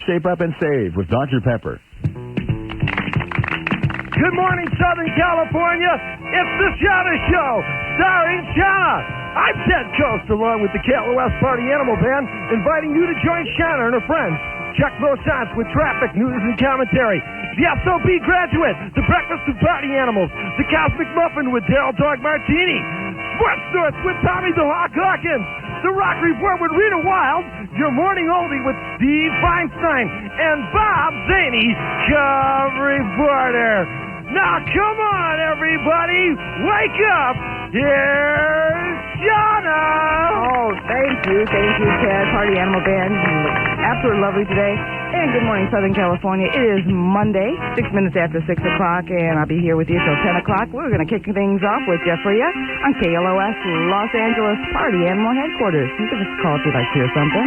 Shape up and save with Dr. Pepper. Good morning, Southern California. It's the Shana Show, starring Shana. I'm Ted Coast, along with the KLOS Party Animal Band, inviting you to join Shana and her friends. Check those signs with traffic, news, and commentary. The SOB Graduate, the Breakfast of Party Animals, the Cosmic Muffin with Daryl Dog Martini, Sports North with Tommy the Hawk Hawkins, the Rock Report with Rita Wild, your morning oldie with Steve Feinstein, and Bob Zaney, Cub Reporter. Now, come on, everybody. Wake up. Here's Shana. Oh, thank you, Ted. Party Animal Band. Absolutely lovely today. And good morning, Southern California. It is Monday, 6 minutes after 6 o'clock, and I'll be here with you till 10 o'clock. We're going to kick things off with Jeffrey on KLOS Los Angeles Party Animal Headquarters. You give us a call if you'd like to hear something.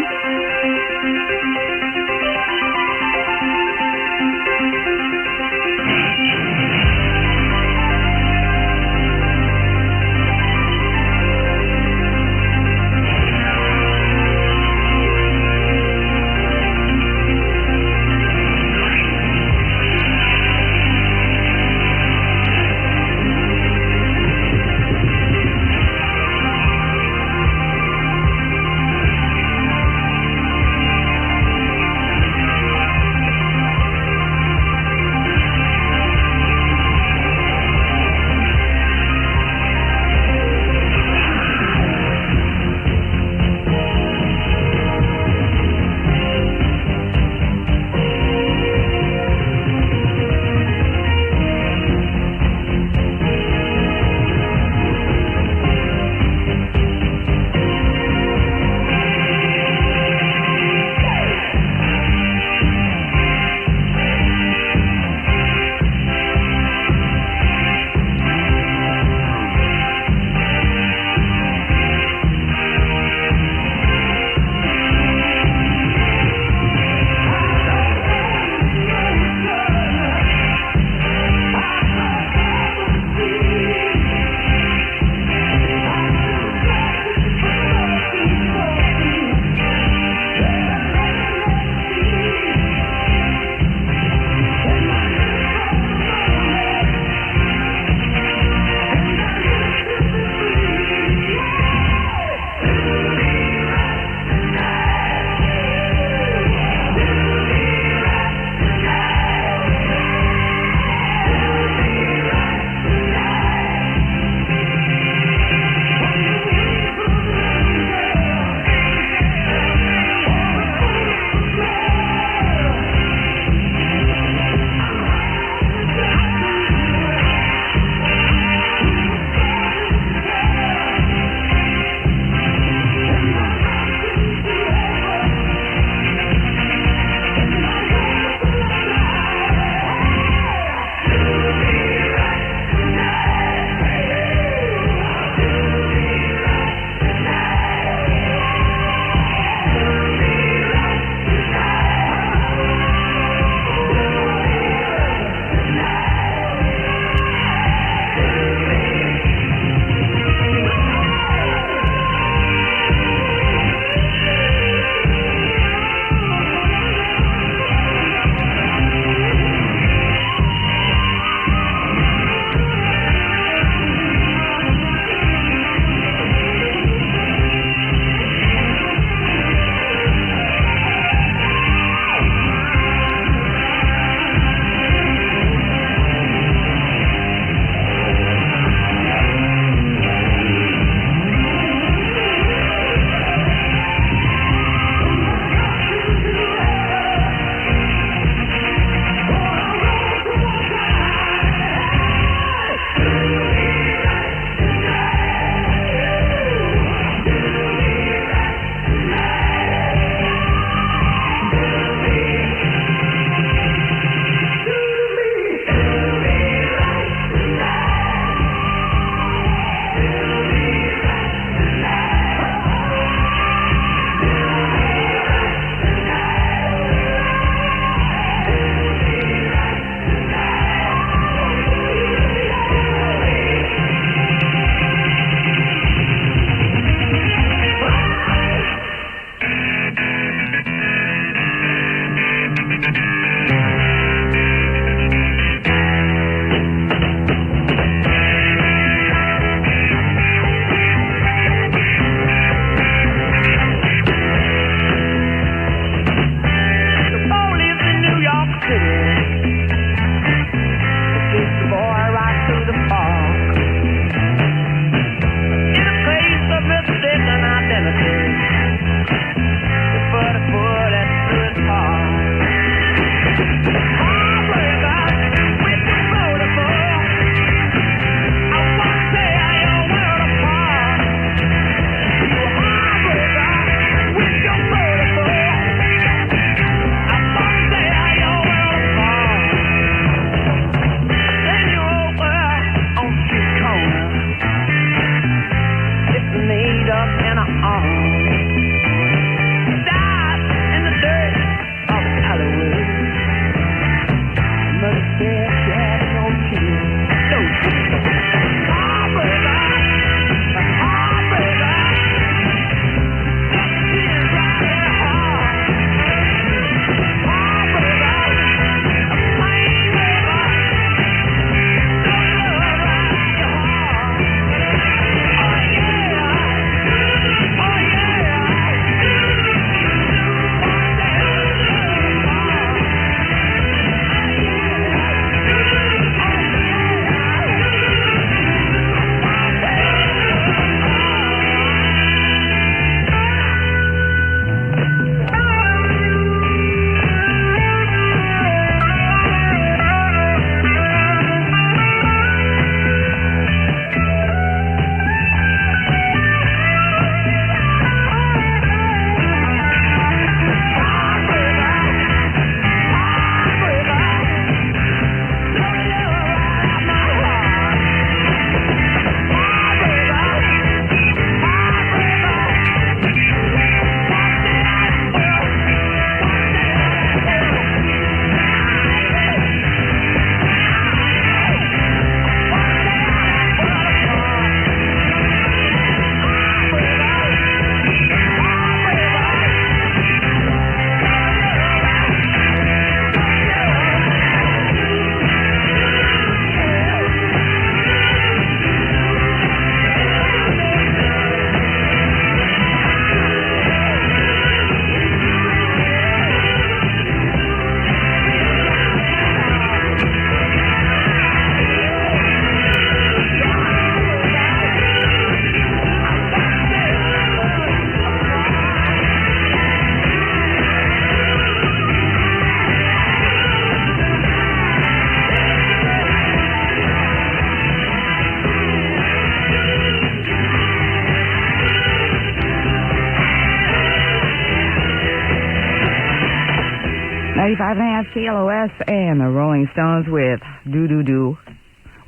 95.5 KLOS and the Rolling Stones with Do-Do-Do.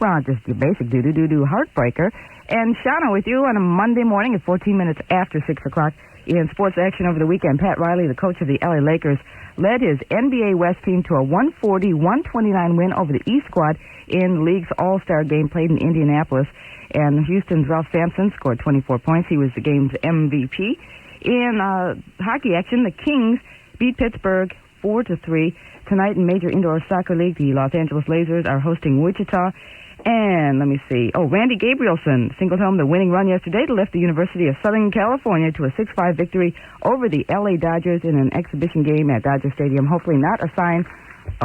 Well, just your basic Do-Do-Do-Do Heartbreaker. And Shana with you on a Monday morning at 14 minutes after 6 o'clock. In sports action over the weekend, Pat Riley, the coach of the LA Lakers, led his NBA West team to a 140-129 win over the East squad in the league's All-Star game played in Indianapolis. And Houston's Ralph Sampson scored 24 points. He was the game's MVP. In hockey action, the Kings beat Pittsburgh 4-3. Tonight in Major Indoor Soccer League, the Los Angeles Lasers are hosting Wichita. And let me see. Oh, Randy Gabrielson singled home the winning run yesterday to lift the University of Southern California to a 6-5 victory over the LA Dodgers in an exhibition game at Dodger Stadium. Hopefully not a sign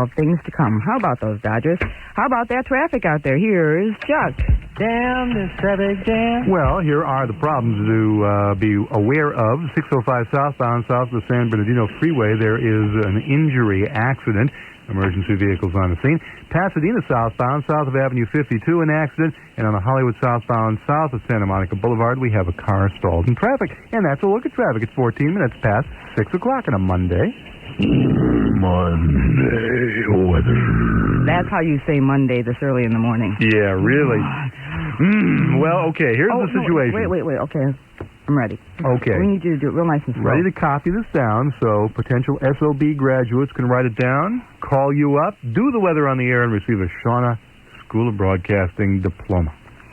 of things to come. How about those Dodgers? How about that traffic out there? Here's Chuck. Damn this traffic jam. Well, here are the problems to be aware of. 605 southbound south of the San Bernardino Freeway, there is an injury accident. Emergency vehicles on the scene. Pasadena southbound south of Avenue 52, an accident. And on the Hollywood southbound south of Santa Monica Boulevard, we have a car stalled in traffic. And that's a look at traffic. It's 14 minutes past 6 o'clock on a Monday. Monday weather. That's how you say Monday this early in the morning. Yeah, really. Well, okay, here's the situation. No, wait. Okay. I'm ready. Okay. We need you to do it real nice and slow. Ready to copy this down so potential SOB graduates can write it down, call you up, do the weather on the air, and receive a Shana School of Broadcasting diploma.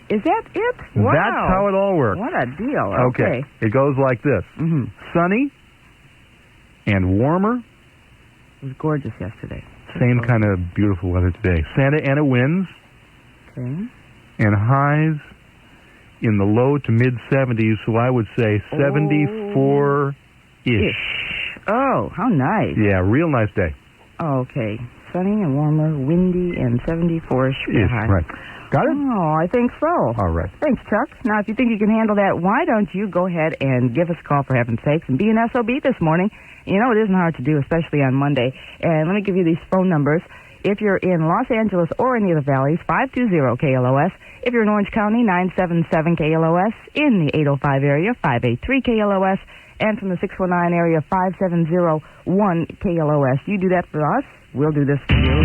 Is that it? Wow. That's how it all works. What a deal. Okay. It goes like this. Mm-hmm. Sunny and warmer. It was gorgeous yesterday. Same kind of beautiful weather today. Santa Ana winds. Okay. And highs in the low to mid-70s, so I would say 74-ish. Oh, how nice. Yeah, real nice day. Okay. Sunny and warmer, windy, and 74-ish. Ish, right. Got it? Oh, I think so. All right. Thanks, Chuck. Now, if you think you can handle that, why don't you go ahead and give us a call, for heaven's sakes, and be an SOB this morning. You know, it isn't hard to do, especially on Monday. And let me give you these phone numbers. If you're in Los Angeles or any of the valleys, 520-KLOS. If you're in Orange County, 977-KLOS. In the 805 area, 583-KLOS. And from the 619 area, 5701-KLOS. You do that for us, we'll do this for you.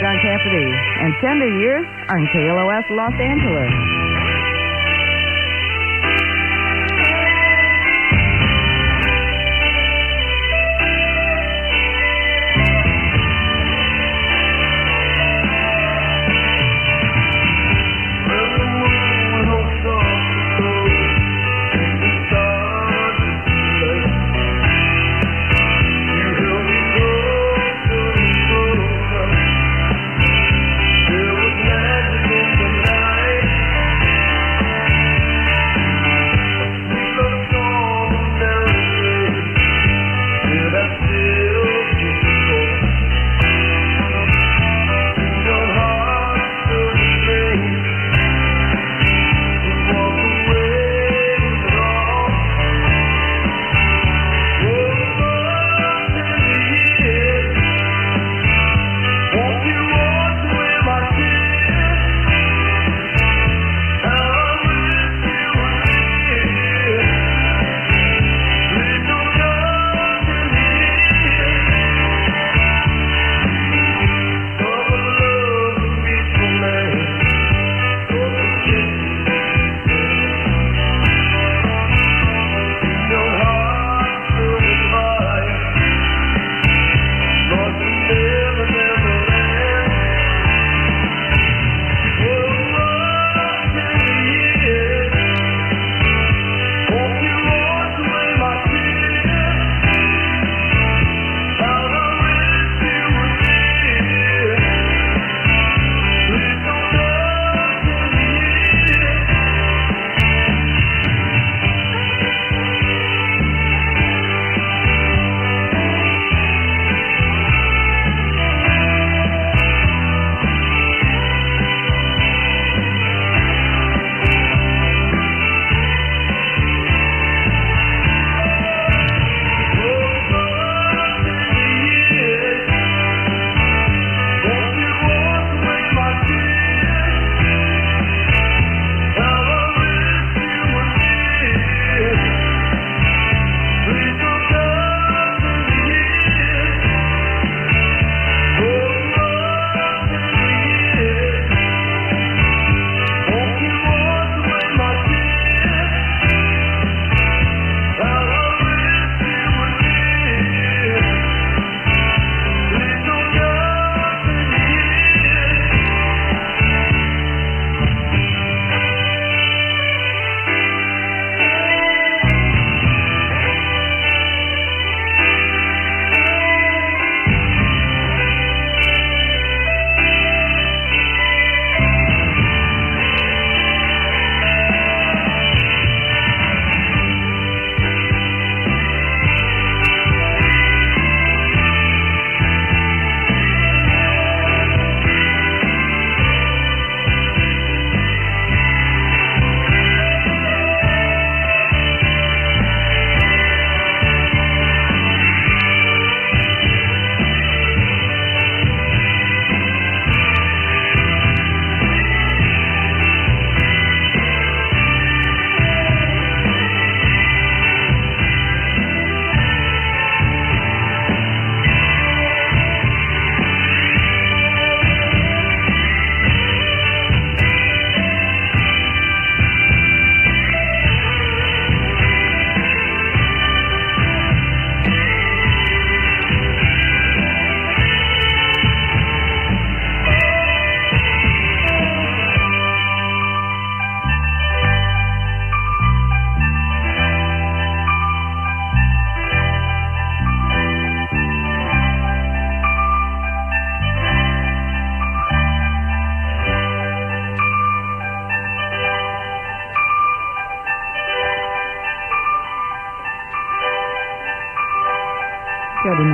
John Cassidy and Tender Years on KLOS Los Angeles.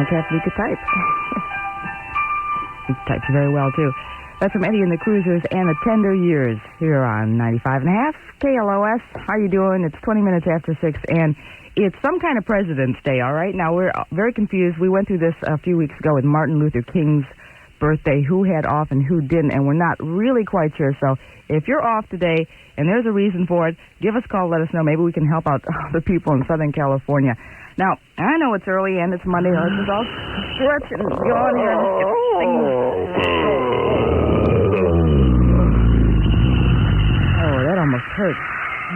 almost half he could type. He types very well, too. That's from Eddie and the Cruisers and the Tender Years here on 95.5 KLOS. How you doing? It's 20 minutes after 6, and it's some kind of President's Day, all right? Now, we're very confused. We went through this a few weeks ago with Martin Luther King's birthday, who had off and who didn't, and we're not really quite sure. So if you're off today and there's a reason for it, give us a call, let us know. Maybe we can help out the people in Southern California. Now, I know it's early and it's Monday. Let's just all stretch and yawn here. Oh, that almost hurt.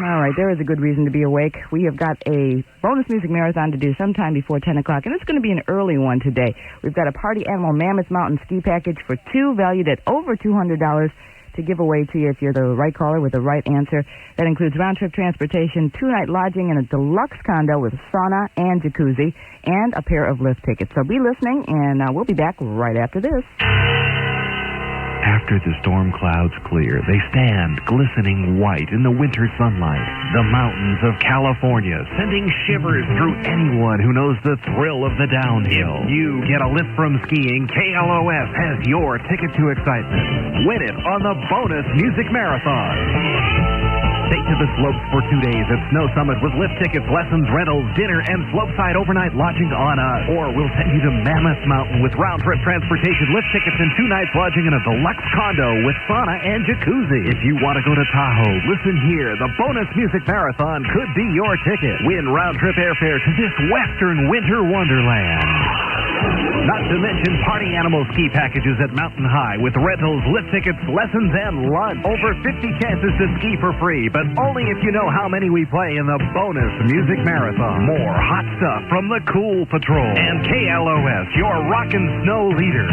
All right, there is a good reason to be awake. We have got a bonus music marathon to do sometime before 10 o'clock, and it's going to be an early one today. We've got a Party Animal Mammoth Mountain ski package for two, valued at over $200 to give away to you if you're the right caller with the right answer. That includes round-trip transportation, two-night lodging in a deluxe condo with sauna and jacuzzi, and a pair of lift tickets. So be listening, and we'll be back right after this. After the storm clouds clear, they stand glistening white in the winter sunlight. The mountains of California, sending shivers through anyone who knows the thrill of the downhill. If you get a lift from skiing, KLOS has your ticket to excitement. Win it on the bonus music marathon. Stay to the slopes for 2 days at Snow Summit with lift tickets, lessons, rentals, dinner, and slopeside overnight lodging on us. Or we'll send you to Mammoth Mountain with round-trip transportation, lift tickets, and 2 nights lodging in a deluxe condo with sauna and jacuzzi. If you want to go to Tahoe, listen here. The bonus music marathon could be your ticket. Win round-trip airfare to this western winter wonderland. Not to mention Party Animal ski packages at Mountain High with rentals, lift tickets, lessons, and lunch. Over 50 chances to ski for free, but only if you know how many we play in the bonus music marathon. More hot stuff from the Cool Patrol and KLOS, your rockin' snow leader.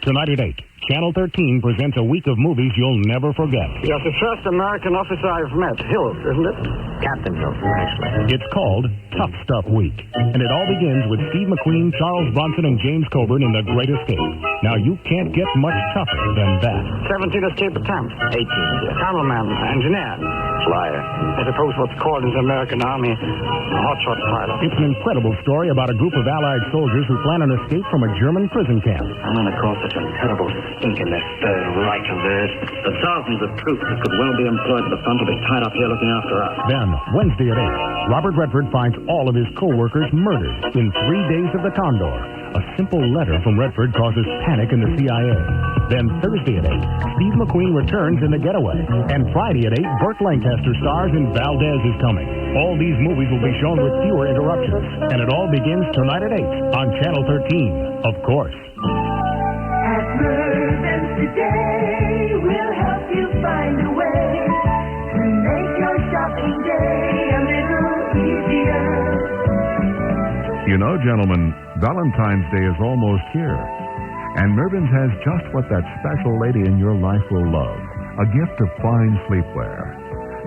Tonight at 8, Channel 13 presents a week of movies you'll never forget. You're the first American officer I've met. Hill, isn't it? Captain Hill, actually. It's called Tough Stuff Week, and it all begins with Steve McQueen, Charles Bronson, and James Coburn in The Great Escape. Now, you can't get much tougher than that. 17 escape attempts. 18, dear. Cameraman, engineer. Flyer. I suppose what's called in the American Army a hotshot pilot. It's an incredible story about a group of Allied soldiers who plan an escape from a German prison camp. I'm going to cause such a terrible stink in this third Reich of theirs. The thousands of troops that could well be employed at the front will be tied up here looking after us. Then, Wednesday at 8, Robert Redford finds all of his co-workers murdered in 3 days of the Condor. A simple letter from Redford causes panic in the CIA. Then Thursday at 8, Steve McQueen returns in The Getaway. And Friday at 8, Burt Lancaster stars in Valdez is Coming. All these movies will be shown with fewer interruptions. And it all begins tonight at 8 on Channel 13, of course. At Mervyn's today, we'll help you find a way to make your shopping day a little easier. You know, gentlemen, Valentine's Day is almost here. And Mervyn's has just what that special lady in your life will love. A gift of fine sleepwear.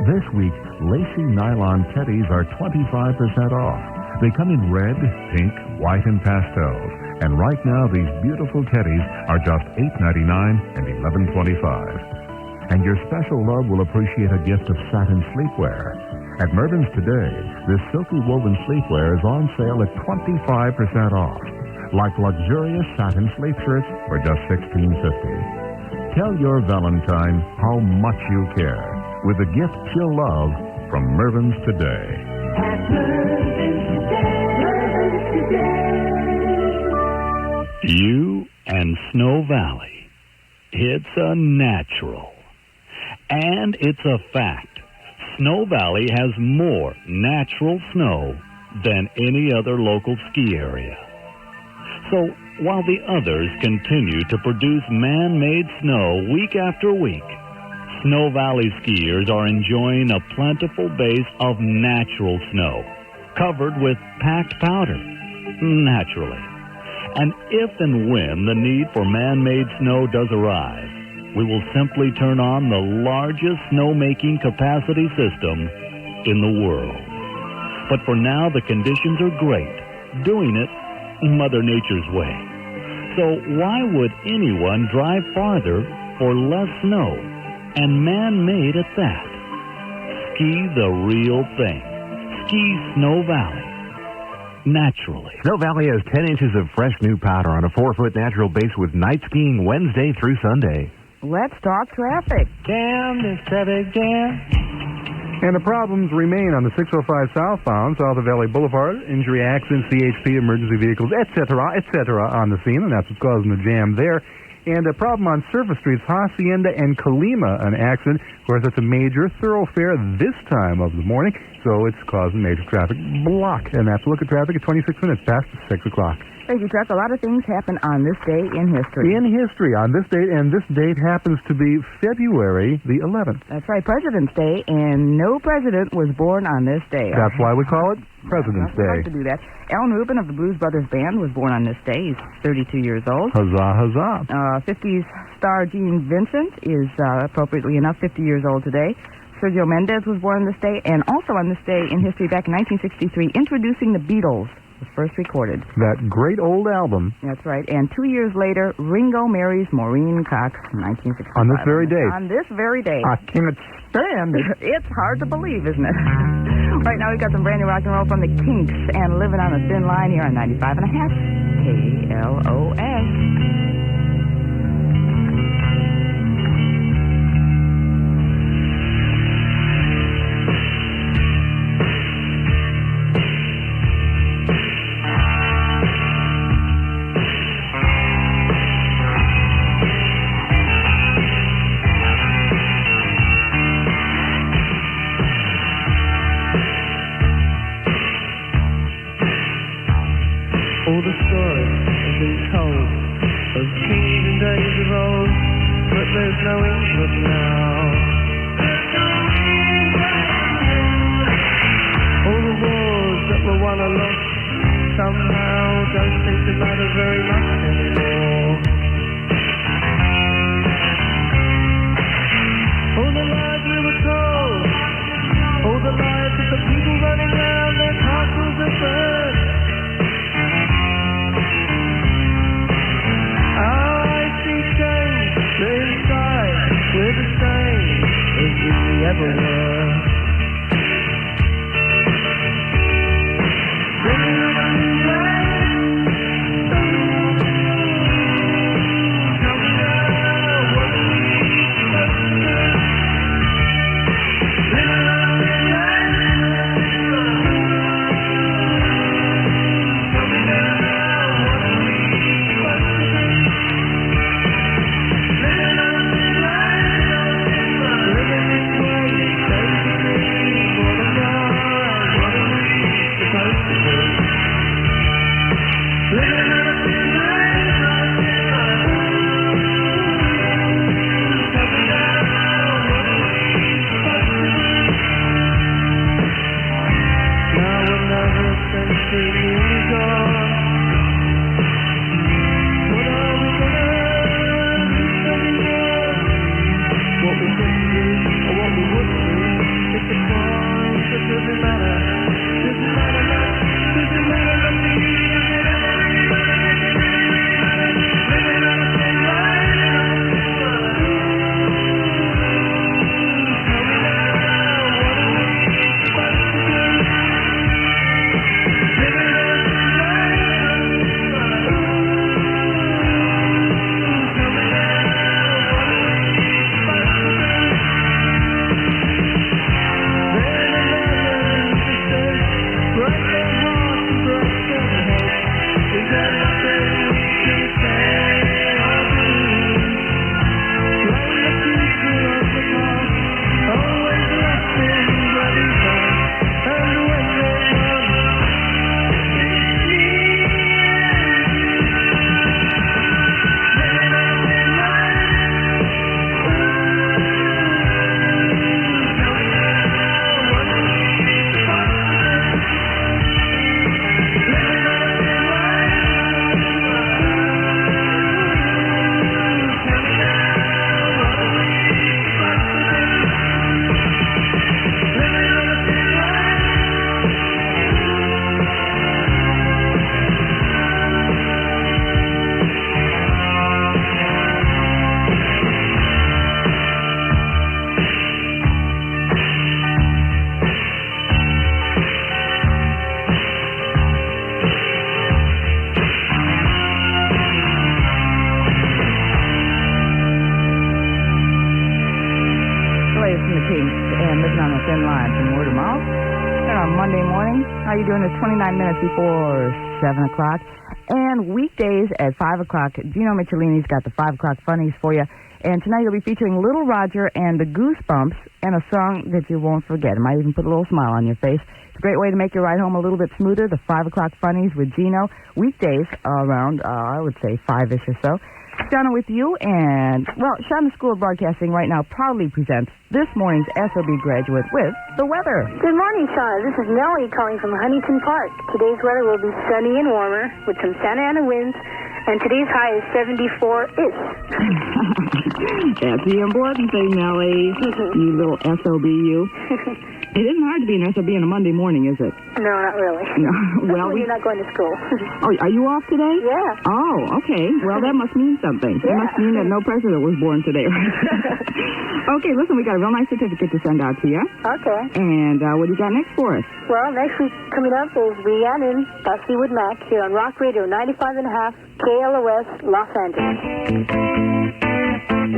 This week, lacy nylon teddies are 25% off. They come in red, pink, white, and pastels. And right now, these beautiful teddies are just $8.99 and $11.25. And your special love will appreciate a gift of satin sleepwear. At Mervyn's today, this silky woven sleepwear is on sale at 25% off. Like luxurious satin sleep shirts for just $16.50. Tell your Valentine how much you care with a gift she'll love from Mervyn's today. At Mervyn's today. You and Snow Valley. It's a natural. And it's a fact. Snow Valley has more natural snow than any other local ski area. So while the others continue to produce man-made snow week after week, Snow Valley skiers are enjoying a plentiful base of natural snow, covered with packed powder, naturally. And if and when the need for man-made snow does arise, we will simply turn on the largest snowmaking capacity system in the world. But for now, the conditions are great, doing it Mother Nature's way. So why would anyone drive farther for less snow, and man-made at that? Ski the real thing. Ski Snow Valley. naturally. Snow Valley has 10 inches of fresh new powder on a 4-foot natural base with night skiing Wednesday through Sunday. Let's talk traffic. Jam, this traffic jam. And the problems remain on the 605 southbound, south of Valley Boulevard. Injury, accidents, CHP, emergency vehicles, etc., on the scene, and that's what's causing the jam there. And a problem on surface streets, Hacienda and Colima, an accident. Of course, it's a major thoroughfare this time of the morning, so it's causing major traffic block. And that's a look at traffic at 26 minutes past 6 o'clock. Thank you, Chuck. A lot of things happen on this day in history. In history, on this date, and this date happens to be February the 11th. That's right, President's Day, and no president was born on this day. That's why we call it President's We Day. like to do that. Alan Rubin of the Blues Brothers Band was born on this day. He's 32 years old. Huzzah, huzzah. 50s star Gene Vincent is, appropriately enough, 50 years old today. Sergio Mendes was born on this day, and also on this day in history back in 1963, Introducing the Beatles was first recorded. That great old album. That's right. And 2 years later, Ringo marries Maureen Cox in 1965. On this very day. On this very day. I can't stand it. It's hard to believe, isn't it? Right now, we've got some brand new rock and roll from the Kinks and Living on a Thin Line here on 95.5 KLOS. All the stories have been told Pinks and Living on a Thin Line from word of mouth. And on Monday morning, how you doing? It's 29 minutes before 7 o'clock. And weekdays at 5 o'clock, Gino Michelini's got the 5 o'clock funnies for you. And tonight you'll be featuring Little Roger and the Goosebumps and a song that you won't forget. It might even put a little smile on your face. It's a great way to make your ride home a little bit smoother. The 5 o'clock funnies with Gino. Weekdays around, I would say, 5-ish or so. Shana with you, and, well, Shana School of Broadcasting right now proudly presents this morning's SOB graduate with the weather. Good morning, Shana. This is Nellie calling from Huntington Park. Today's weather will be sunny and warmer with some Santa Ana winds, and today's high is 74-ish. That's the important thing, Nellie. You little SOB, you. It isn't hard to be an SOB on a Monday morning, is it? No, not really. No. Well, you're not going to school. Oh, are you off today? Yeah. Oh, okay. Well, that must mean something. Yeah. It must mean that no president was born today, right? Okay, listen, we got a real nice certificate to send out to you. Okay. And what do you got next for us? Well, next week coming up is Rhiannon by Fleetwood Mac here on Rock Radio 95.5 KLOS, Los Angeles. What a magic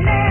man.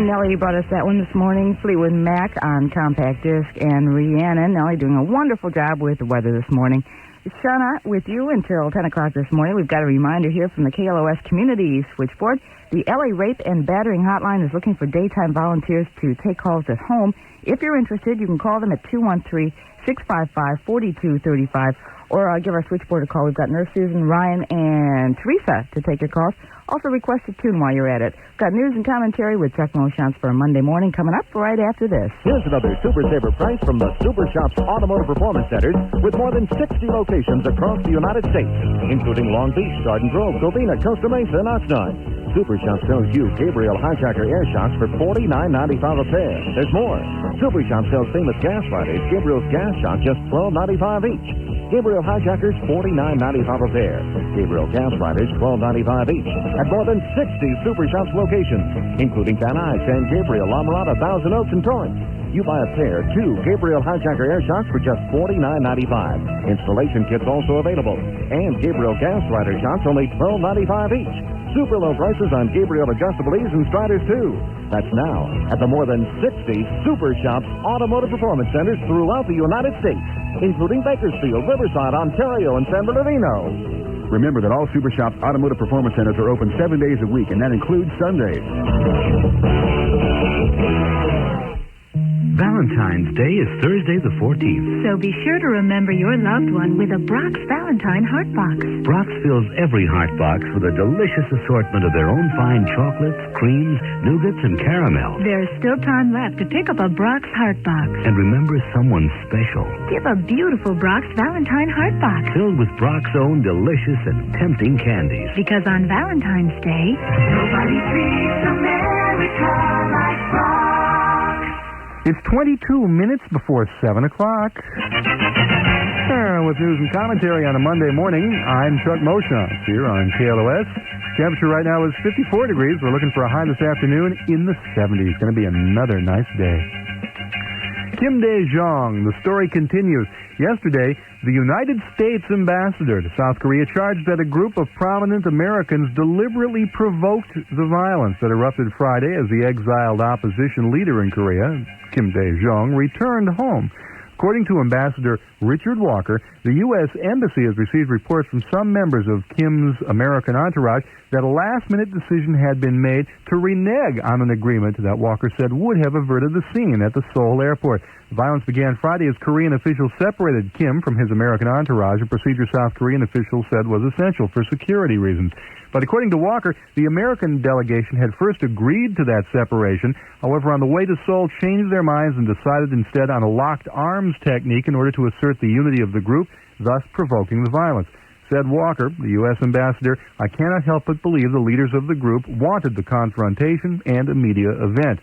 And Nellie brought us that one this morning, Fleetwood Mac on compact disc, and Rhiannon. Nellie doing a wonderful job with the weather this morning. Shana with you until 10 o'clock this morning. We've got a reminder here from the KLOS Community Switchboard. The LA Rape and Battering Hotline is looking for daytime volunteers to take calls at home. If you're interested, you can call them at 213-655-4235 or give our switchboard a call. We've got Nurse Susan, Ryan, and Teresa to take your calls. Also request a tune while you're at it. We've got news and commentary with Chuck Moshans for a Monday morning coming up right after this. Here's another Super Saver price from the Super Shops Automotive Performance Centers with more than 60 locations across the United States, including Long Beach, Garden Grove, Covina, Costa Mesa, and Oxnard. Super Shops sells you Gabriel Hijacker air shocks for $49.95 a pair. There's more. Super Shops sells famous gas fighters, Gabriel's gas shock, just $12.95 each. Gabriel Hijackers, $49.95 a pair. Gabriel gas fighters, $12.95 each. At more than 60 Super Shops locations, including Van Nuys, San Gabriel, La Mirada, Thousand Oaks, and Torrance. You buy a pair, 2 Gabriel Hijacker air shocks for just $49.95. Installation kits also available. And Gabriel gas rider shocks only $12.95 each. Super low prices on Gabriel adjustable eaves and striders, too. That's now at the more than 60 Super Shops Automotive Performance Centers throughout the United States, including Bakersfield, Riverside, Ontario, and San Bernardino. Remember that all Super Shops Automotive Performance Centers are open 7 days a week, and that includes Sundays. Valentine's Day is Thursday the 14th. So be sure to remember your loved one with a Brock's Valentine Heart Box. Brock's fills every heart box with a delicious assortment of their own fine chocolates, creams, nougats, and caramel. There's still time left to pick up a Brock's Heart Box. And remember someone special. Give a beautiful Brock's Valentine Heart Box. Filled with Brock's own delicious and tempting candies. Because on Valentine's Day, nobody treats America like Brock. It's 22 minutes before 7 o'clock. With news and commentary on a Monday morning, I'm Chuck Moshans here on KLOS. Temperature right now is 54 degrees. We're looking for a high this afternoon in the 70s. Going to be another nice day. Kim Dae-jung, the story continues. Yesterday, the United States ambassador to South Korea charged that a group of prominent Americans deliberately provoked the violence that erupted Friday as the exiled opposition leader in Korea, Kim Dae-jung, returned home. According to Ambassador Richard Walker, the U.S. Embassy has received reports from some members of Kim's American entourage that a last-minute decision had been made to renege on an agreement that Walker said would have averted the scene at the Seoul airport. The violence began Friday as Korean officials separated Kim from his American entourage, a procedure South Korean officials said was essential for security reasons. But according to Walker, the American delegation had first agreed to that separation. However, on the way to Seoul, changed their minds and decided instead on a locked arms technique in order to assert the unity of the group, thus provoking the violence. Said Walker, the U.S. ambassador, I cannot help but believe the leaders of the group wanted the confrontation and immediate event.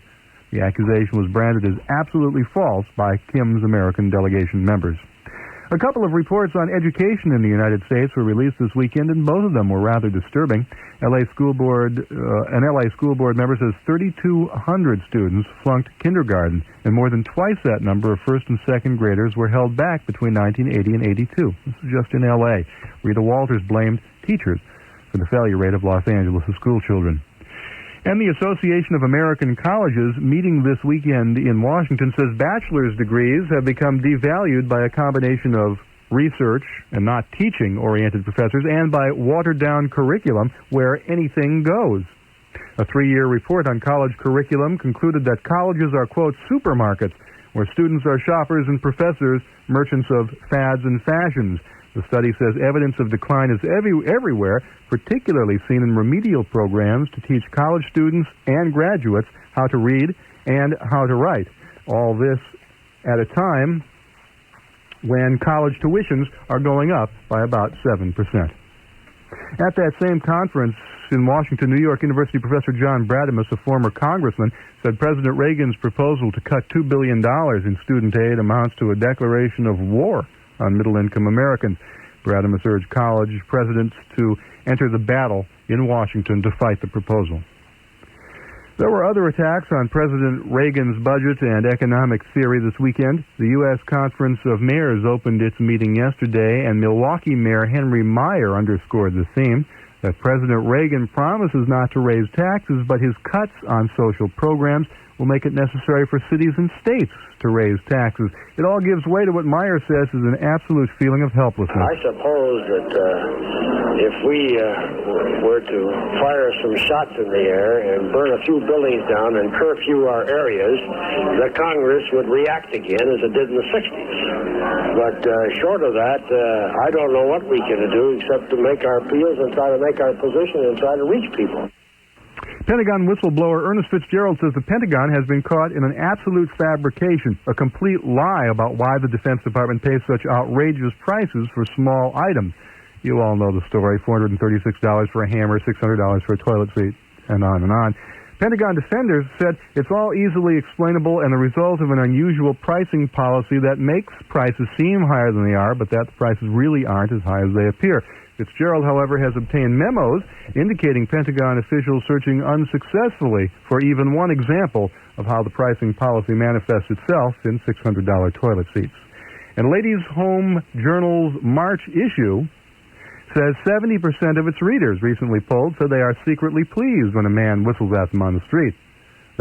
The accusation was branded as absolutely false by Kim's American delegation members. A couple of reports on education in the United States were released this weekend, and both of them were rather disturbing. An LA school board member says 3,200 students flunked kindergarten, and more than twice that number of first and second graders were held back between 1980 and 82. This is just in L.A. Rita Walters blamed teachers for the failure rate of Los Angeles' school children. And the Association of American Colleges, meeting this weekend in Washington, says bachelor's degrees have become devalued by a combination of research and not teaching-oriented professors and by watered-down curriculum where anything goes. A 3-year report on college curriculum concluded that colleges are, quote, supermarkets, where students are shoppers and professors merchants of fads and fashions. The study says evidence of decline is everywhere, particularly seen in remedial programs to teach college students and graduates how to read and how to write. All this at a time when college tuitions are going up by about 7%. At that same conference in Washington, New York University professor John Bradimus, a former congressman, said President Reagan's proposal to cut $2 billion in student aid amounts to a declaration of war on middle-income Americans. Bradimus urged college presidents to enter the battle in Washington to fight the proposal. There were other attacks on President Reagan's budget and economic theory this weekend. The U.S. Conference of Mayors opened its meeting yesterday, and Milwaukee Mayor Henry Meyer underscored the theme. that President Reagan promises not to raise taxes, but his cuts on social programs will make it necessary for cities and states to raise taxes. It all gives way to what Meyer says is an absolute feeling of helplessness. I suppose that if we were to fire some shots in the air and burn a few buildings down and curfew our areas, the Congress would react again as it did in the 60s. But short of that, I don't know what we can do except to make our appeals and try to make our position and try to reach people. Pentagon whistleblower Ernest Fitzgerald says the Pentagon has been caught in an absolute fabrication, a complete lie about why the Defense Department pays such outrageous prices for small items. You all know the story, $436 for a hammer, $600 for a toilet seat, and on and on. Pentagon defenders said it's all easily explainable and the result of an unusual pricing policy that makes prices seem higher than they are, but that the prices really aren't as high as they appear. Fitzgerald, however, has obtained memos indicating Pentagon officials searching unsuccessfully for even one example of how the pricing policy manifests itself in $600 toilet seats. And Ladies' Home Journal's March issue says 70% of its readers recently polled said they are secretly pleased when a man whistles at them on the street.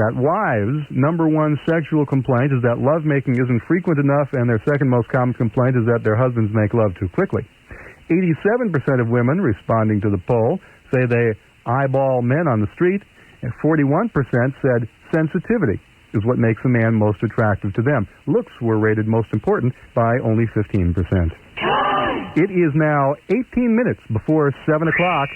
That wives' number one sexual complaint is that lovemaking isn't frequent enough, and their second most common complaint is that their husbands make love too quickly. 87% of women responding to the poll say they eyeball men on the street, and 41% said sensitivity is what makes a man most attractive to them. Looks were rated most important by only 15%. It is now 18 minutes before 7 o'clock.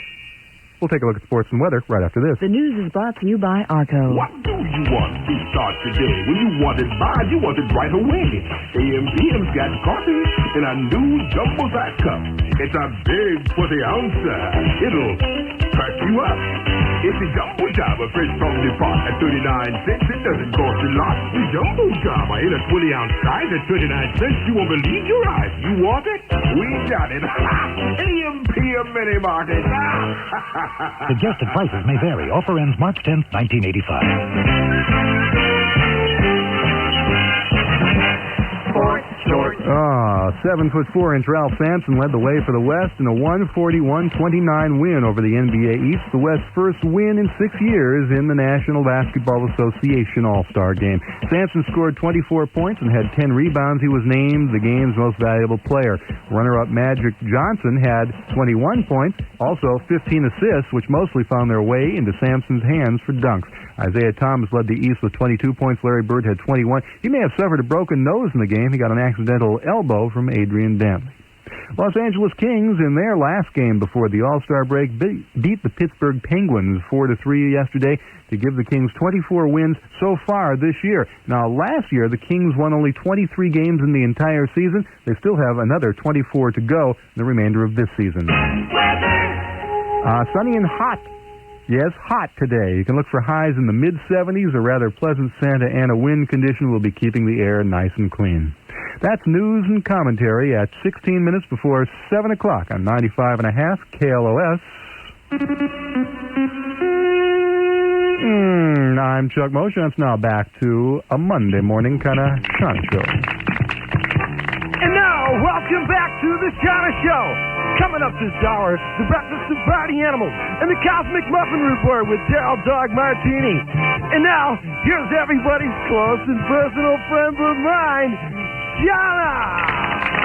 We'll take a look at sports and weather right after this. The news is brought to you by Arco. What do you want to start today? When you want it bad, you want it right away. AM/PM's got coffee in a new jumbo fat cup. It's a big 40 ouncer. It'll perk you up. It's a jumbo java fresh from the pot at 39 cents. It doesn't cost a lot. The jumbo java in a 20-ounce size at 39 cents. You won't believe your eyes. You want it? We got it. AM/PM Mini Market. Suggested prices may vary. Offer ends March 10th, 1985. 7'4" Ralph Sampson led the way for the West in a 141-29 win over the NBA East, the West's first win in 6 years in the National Basketball Association All-Star Game. Sampson scored 24 points and had 10 rebounds. He was named the game's most valuable player. Runner-up Magic Johnson had 21 points, also 15 assists, which mostly found their way into Sampson's hands for dunks. Isaiah Thomas led the East with 22 points. Larry Bird had 21. He may have suffered a broken nose in the game. He got an accidental elbow from Adrian Dantley. Los Angeles Kings, in their last game before the All-Star break, beat the Pittsburgh Penguins 4-3 yesterday to give the Kings 24 wins so far this year. Now, last year, the Kings won only 23 games in the entire season. They still have another 24 to go in the remainder of this season. Sunny and hot. Yes, hot today. You can look for highs in the mid-70s. A rather pleasant Santa Ana wind condition will be keeping the air nice and clean. That's news and commentary at 16 minutes before 7 o'clock on 95.5 KLOS. I'm Chuck Motion. It's now back to a Monday morning kind of Shana show. And now, welcome back to the Shana Show. Coming up this hour, the Breakfast of Party Animals and the Cosmic Muffin Report with Daryl Dog Martini. And now, here's everybody's close and personal friend of mine, Shana!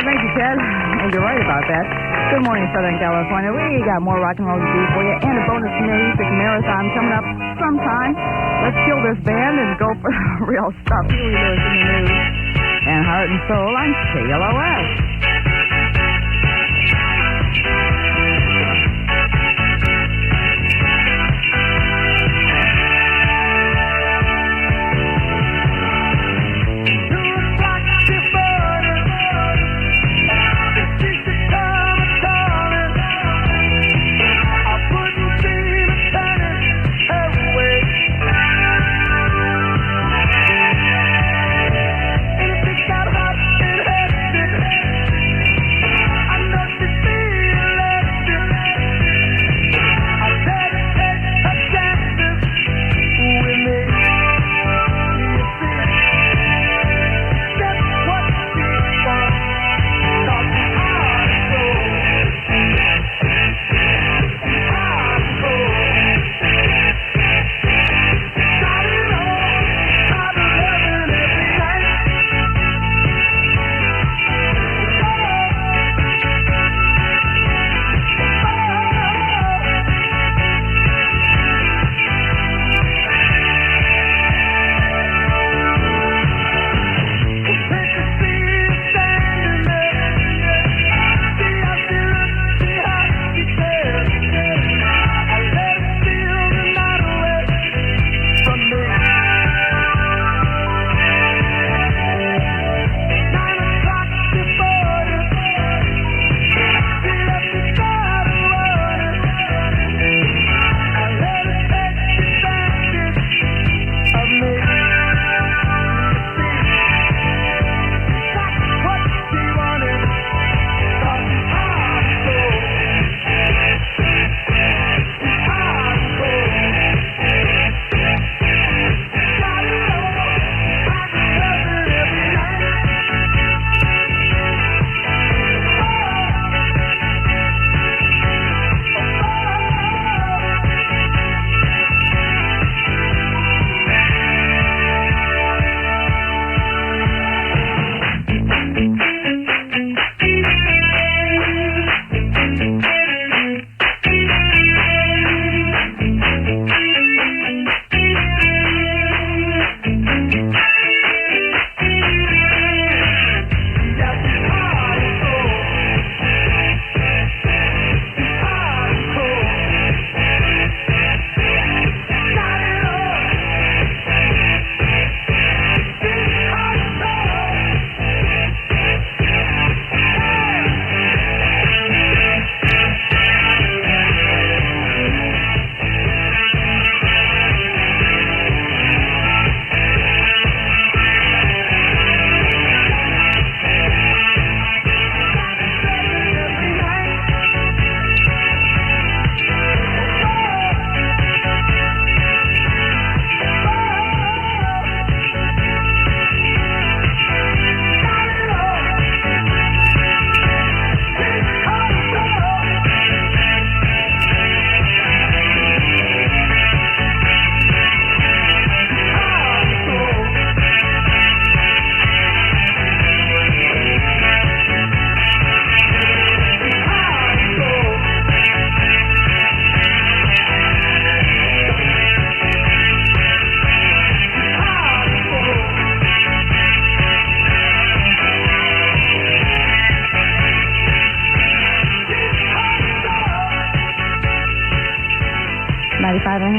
Thank you, Ted. And you're right about that. Good morning, Southern California. We got more rock and roll to do for you and a bonus music marathon coming up sometime. Let's kill this band and go for real stuff. Here we go in the news. And Heart and Soul on KLOS.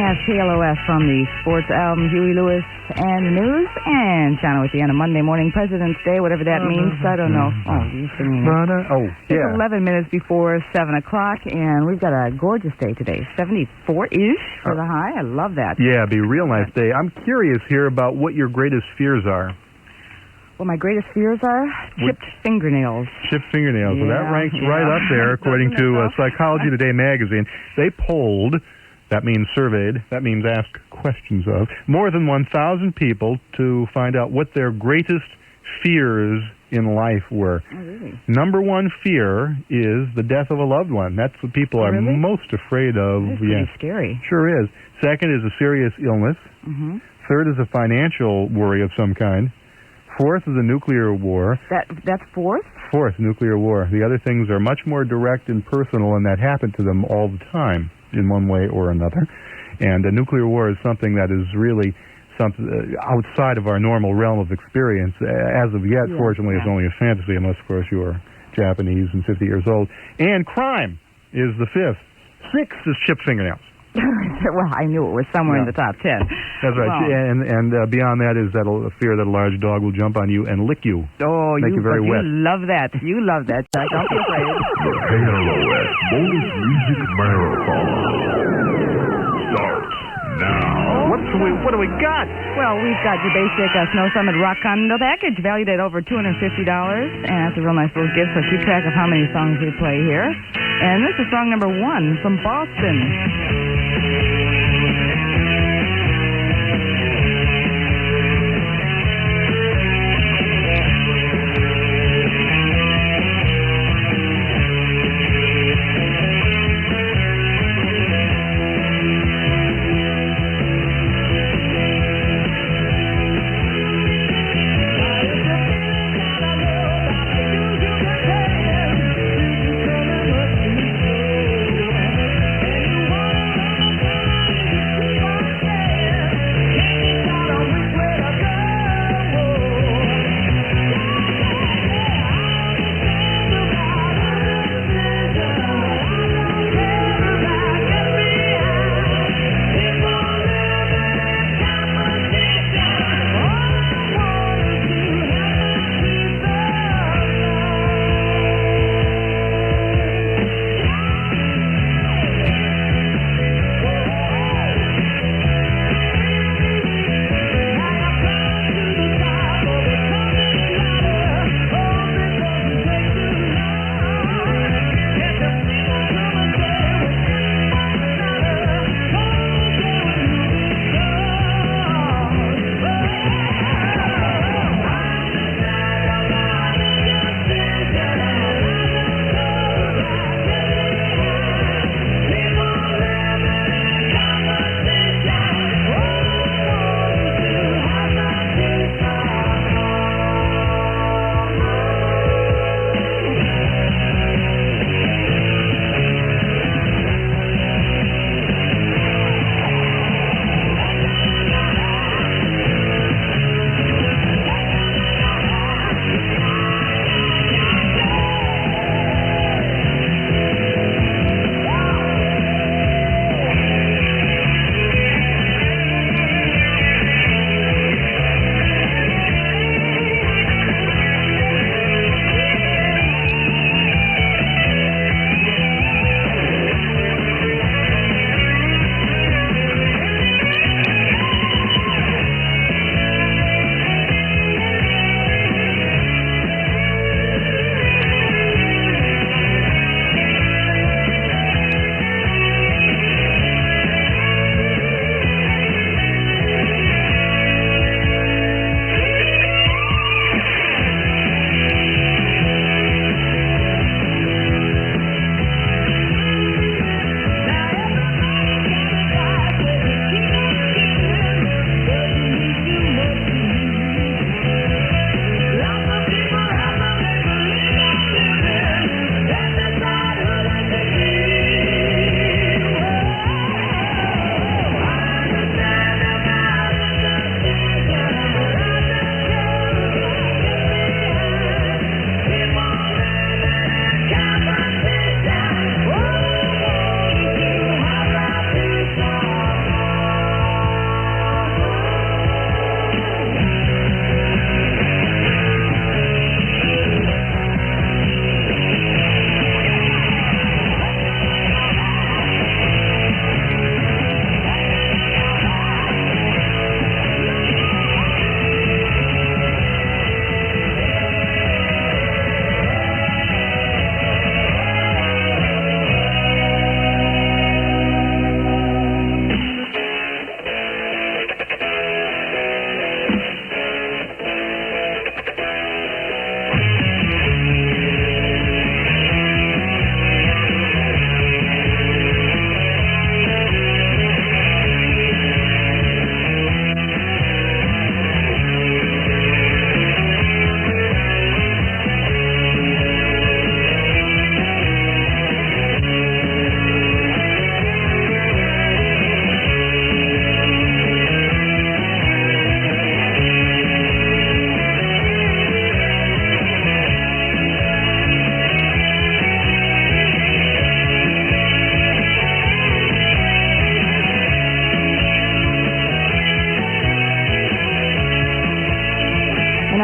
That's KLOS from the sports album, Huey Lewis and the news, and Shana with you on a Monday morning, President's Day, whatever that means. I don't know. Oh, you're singing it. Oh, yeah. It's 11 minutes before 7 o'clock, and we've got a gorgeous day today. 74-ish for the high. I love that. Yeah, it'd be a real nice day. I'm curious here about what your greatest fears are. What my greatest fears are? Chipped fingernails. Chipped fingernails. Well, that ranks right up there, according to Psychology Today magazine. They polled, that means surveyed, that means asked questions of, more than 1,000 people to find out what their greatest fears in life were. Oh, really? Number one fear is the death of a loved one. That's what people are most afraid of. That's pretty scary. Sure is. Second is a serious illness. Mm-hmm. Third is a financial worry of some kind. Fourth is a nuclear war. That's fourth? Fourth, nuclear war. The other things are much more direct and personal, and that happen to them all the time in one way or another. And a nuclear war is something that is really something outside of our normal realm of experience. As of yet, fortunately, it's only a fantasy, unless, of course, you are Japanese and 50 years old. And crime is the fifth. Sixth is chipped fingernails. Well, I knew it was somewhere in the top 10. That's right. Well, And beyond that is that a fear that a large dog will jump on you and lick you. Oh, Make you very wet. You love that. You love that, Chuck. Don't be afraid. The KLOS Bonus Music Marathon starts now. What do we got? Well, we've got your basic Snow Summit Rock Condo package valued at over $250, and that's a real nice little gift, so keep track of how many songs we play here. And this is song number 1 from Boston.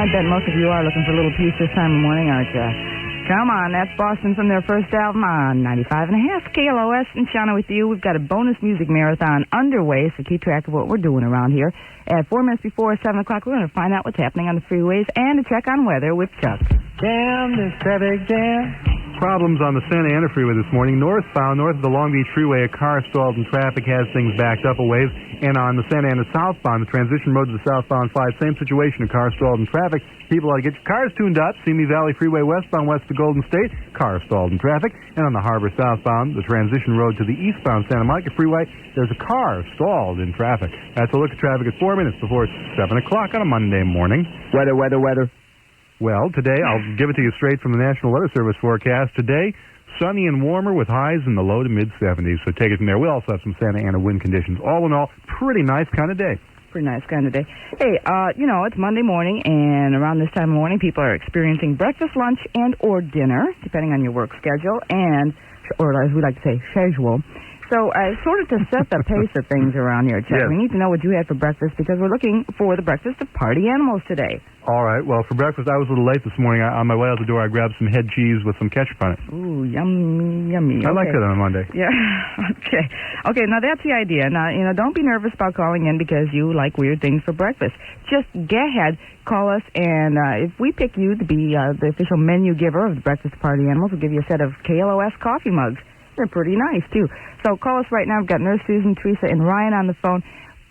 I bet most of you are looking for a little peace this time of morning, aren't you? Come on, that's Boston from their first album on 95.5 KLOS. And Shana with you. We've got a bonus music marathon underway, so keep track of what we're doing around here. At 4 minutes before 7 o'clock, we're going to find out what's happening on the freeways and to check on weather with Chuck. Jam, this traffic jam. Problems on the Santa Ana Freeway this morning. Northbound, north of the Long Beach Freeway, a car stalled and traffic has things backed up a ways. And on the Santa Ana southbound, the transition road to the southbound 5, same situation, a car stalled in traffic. People ought to get your cars tuned up. Simi Valley Freeway westbound, west to Golden State, car stalled in traffic. And on the Harbor southbound, the transition road to the eastbound Santa Monica Freeway, there's a car stalled in traffic. That's a look at traffic at 4 minutes before 7 o'clock on a Monday morning. Weather. Well, today, I'll give it to you straight from the National Weather Service forecast. Today, sunny and warmer with highs in the low to mid-70s. So take it from there. We also have some Santa Ana wind conditions. All in all, pretty nice kind of day. Pretty nice kind of day. Hey, it's Monday morning, and around this time of morning, people are experiencing breakfast, lunch, and or dinner, depending on your work schedule, or as we like to say, schedule. So, sort of to set the pace of things around here, Chuck, yes. We need to know what you had for breakfast because we're looking for the breakfast of party animals today. All right. Well, for breakfast, I was a little late this morning. On my way out the door, I grabbed some head cheese with some ketchup on it. Ooh, yummy. I like that on a Monday. Yeah. Okay, now that's the idea. Now, don't be nervous about calling in because you like weird things for breakfast. Just go ahead, call us, and if we pick you to be the official menu giver of the Breakfast Party Animals, we'll give you a set of KLOS coffee mugs. They're pretty nice, too. So call us right now. We've got Nurse Susan, Teresa, and Ryan on the phone.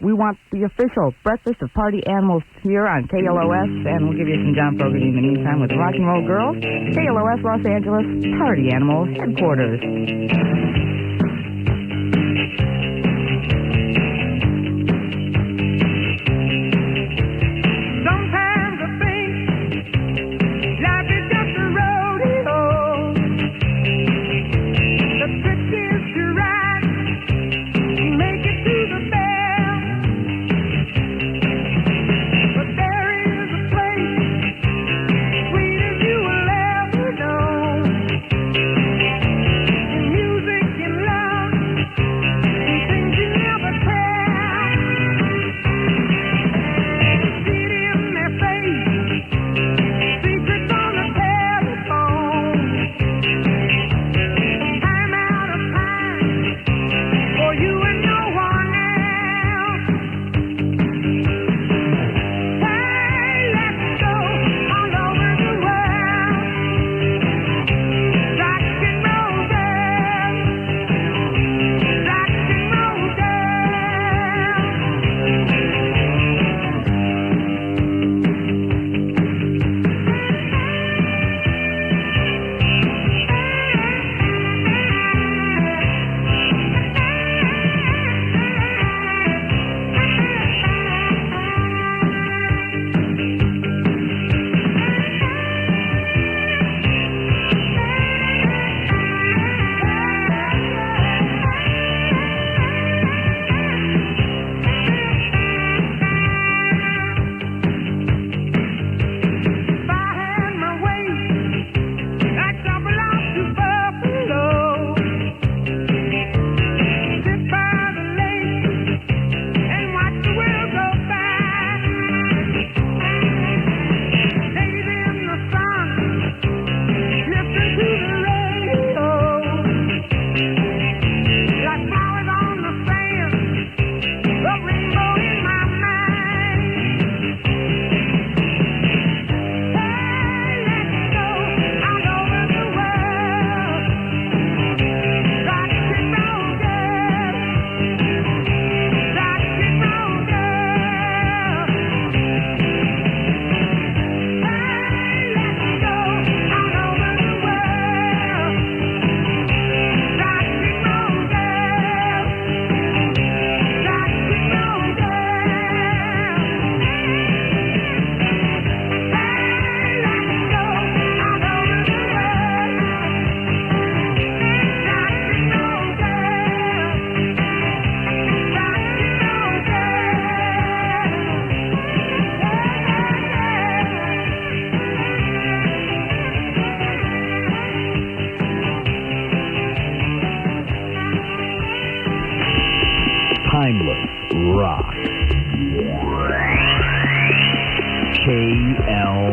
We want the official Breakfast of Party Animals here on KLOS, and we'll give you some John Fogerty in the meantime with Rock and Roll Girls, KLOS Los Angeles Party Animal Headquarters. Sometimes I think life is just a rodeo. The trick is to ride, make it to the bell. But there is a place, sweet as you will ever know. In music and love, and things you never tell. See it in their face, secrets on the telephone. I'm out of time for you and no one else. Hey, let's go all over the world. Rock and roll girl, rock and roll If I had my way, I'd double off to Buffalo. Sit by the lake and watch the world go by. Days in the sun, listen to the radio. Like flowers on the sand, a rainbow in my mind. Hey, let's go all over the world. Rock and roll girl, rock and roll girl. Hey, let's go all over the world. Rock and roll girl, rock and roll girl. Timeless rock. KLOS.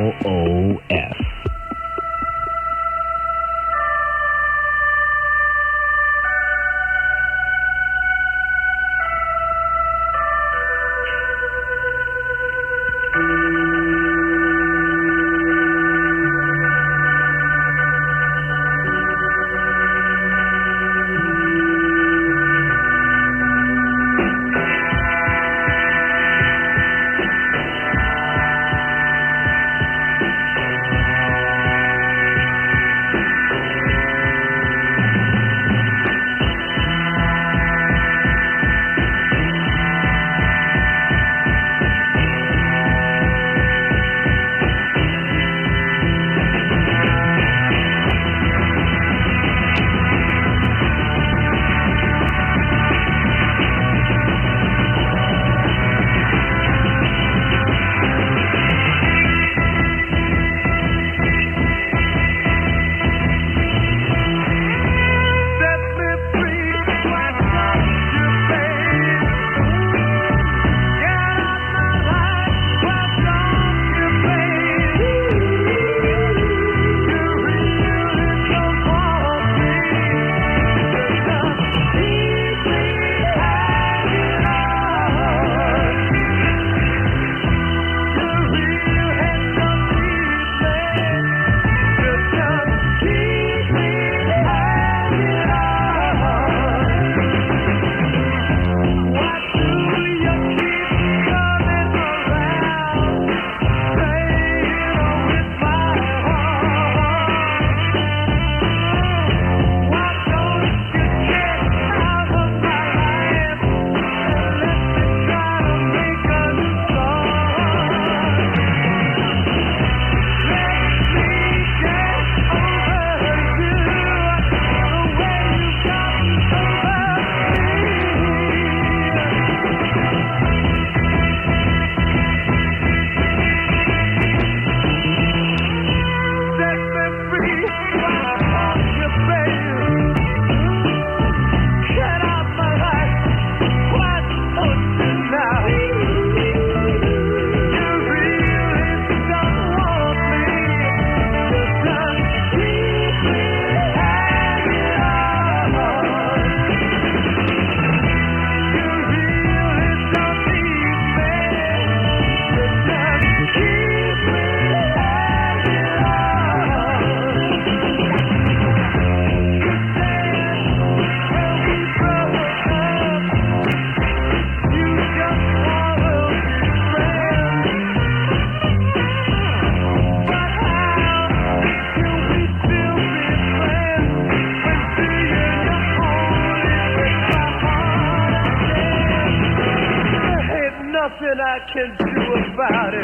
nothing I can do about it.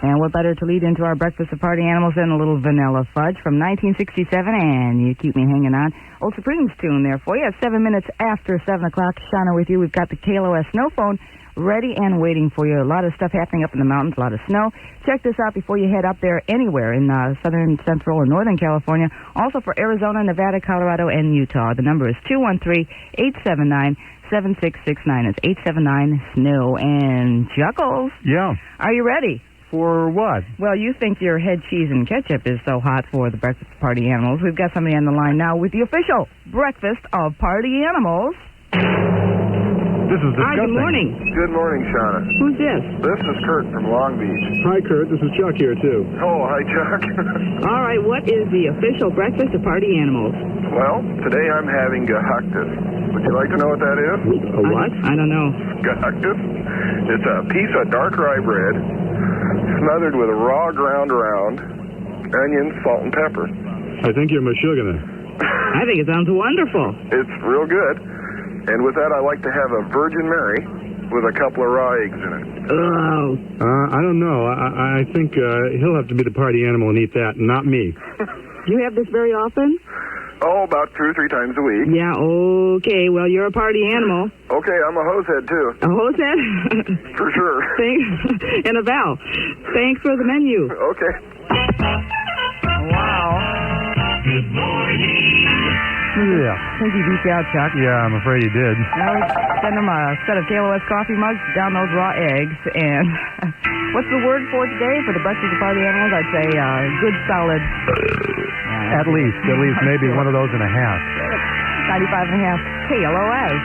You know what better to lead into our breakfast of party animals than a little vanilla fudge from 1967, and you keep me hanging on. Old Supremes tune there for you. At 7 minutes after 7 o'clock, Shana with you. We've got the KLOS snow phone ready and waiting for you. A lot of stuff happening up in the mountains, a lot of snow. Check this out before you head up there anywhere in southern, central, or northern California. Also for Arizona, Nevada, Colorado, and Utah. The number is 213-879-7669. It's 879-SNOW. And Chuckles. Yeah. Are you ready? For what? Well, you think your head cheese and ketchup is so hot for the breakfast of party animals. We've got somebody on the line now with the official breakfast of party animals. This is disgusting. Hi, good morning. Good morning, Shana. Who's this? This is Kurt from Long Beach. Hi, Kurt. This is Chuck here, too. Oh, hi, Chuck. All right, what is the official breakfast of party animals? Well, today I'm having gahuctus. Would you like to know what that is? A what? I don't know. Gahuctus? It's a piece of dark rye bread smothered with raw ground round, onions, salt, and pepper. I think you're Meshuggah. I think it sounds wonderful. It's real good. And with that, I like to have a Virgin Mary with a couple of raw eggs in it. Oh. I don't know. I think he'll have to be the party animal and eat that, not me. Do you have this very often? Oh, about 2 or 3 times a week. Yeah, okay. Well, you're a party animal. Okay, I'm a hosehead, too. A hosehead? For sure. Thanks. And a Val. Thanks for the menu. Okay. Wow. Good morning. Yeah. I think he beat you out, Chuck. Yeah, I'm afraid he did. Now send him a set of KLOS coffee mugs, down those raw eggs, and what's the word for today for the breakfast of party animals? I'd say good solid. At least maybe one of those and a half. 95.5 KLOS.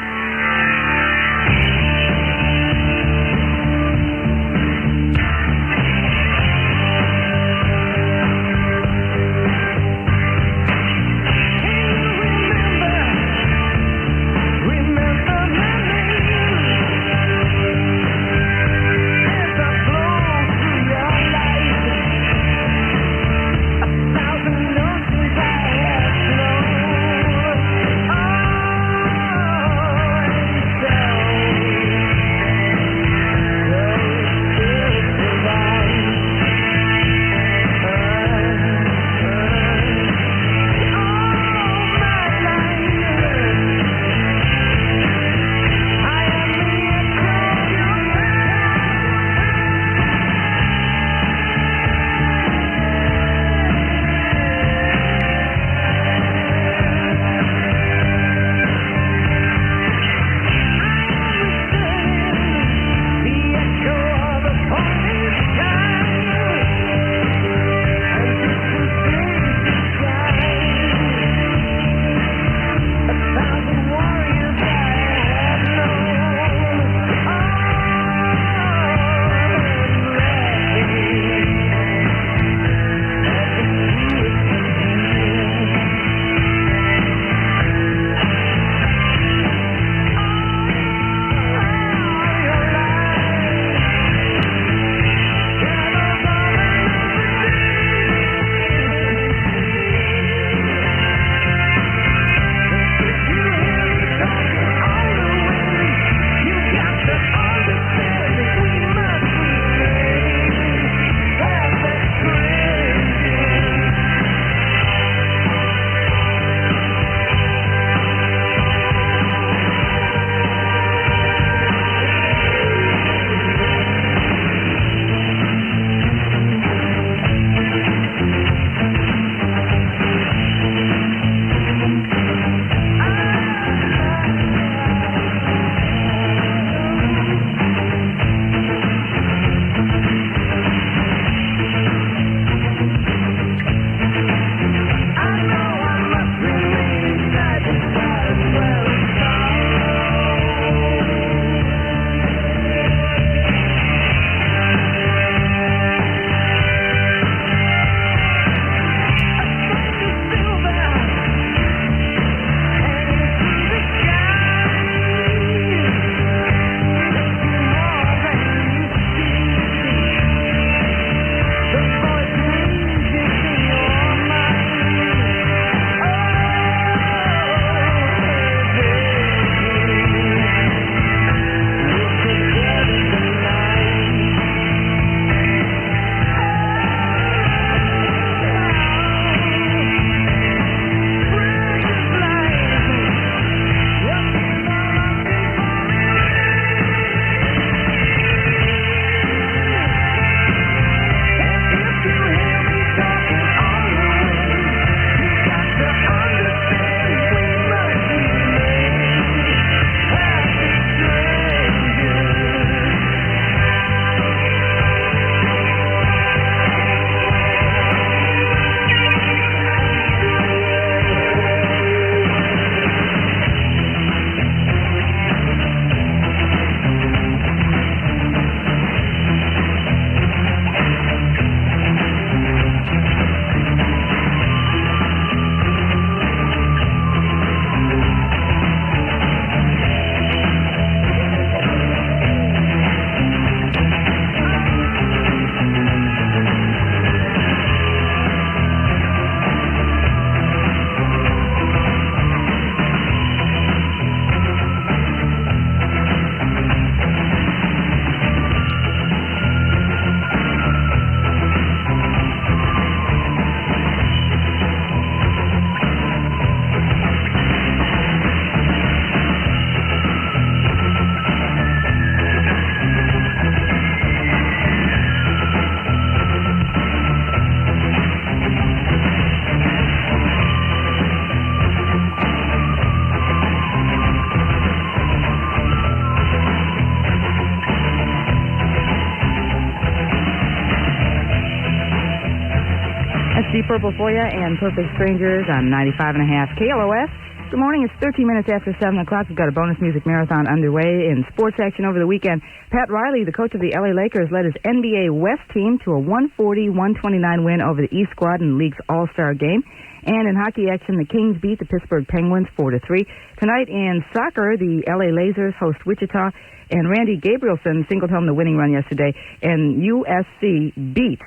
Purple for you and Perfect Strangers on 95.5 KLOS. Good morning. It's 13 minutes after 7 o'clock. We've got a bonus music marathon underway in sports action over the weekend. Pat Riley, the coach of the LA Lakers, led his NBA West team to a 140-129 win over the East squad in the league's All-Star game. And in hockey action, the Kings beat the Pittsburgh Penguins 4-3. Tonight in soccer, the LA Lasers host Wichita, and Randy Gabrielson singled home the winning run yesterday, and USC beat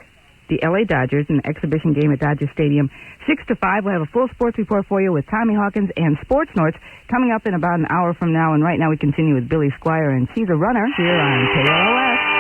the LA Dodgers in the exhibition game at Dodger Stadium 6-5. We'll have a full sports report for you with Tommy Hawkins and Sports Norts coming up in about an hour from now. And right now we continue with Billy Squire, and she's a runner here on KLOS.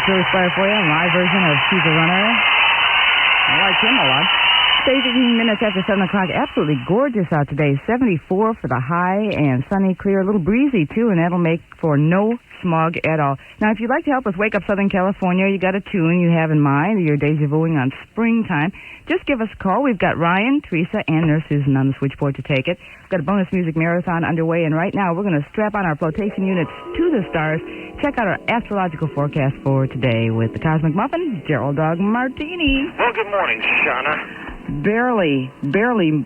Billy Squire for you, a live version of She's a Runner. I like him a lot. 6 days, 18 minutes after 7 o'clock. Absolutely gorgeous out today. 74 for the high and sunny, clear, a little breezy, too, and that'll make for no smog at all. Now, if you'd like to help us wake up Southern California, you got a tune you have in mind, you're deja vuing on springtime, just give us a call. We've got Ryan, Teresa, and Nurse Susan on the switchboard to take it. We've got a bonus music marathon underway, and right now we're going to strap on our flotation units to the stars. Check out our astrological forecast for today with the Cosmic Muffin, Gerald Dog Martini. Well, good morning, Shana. Barely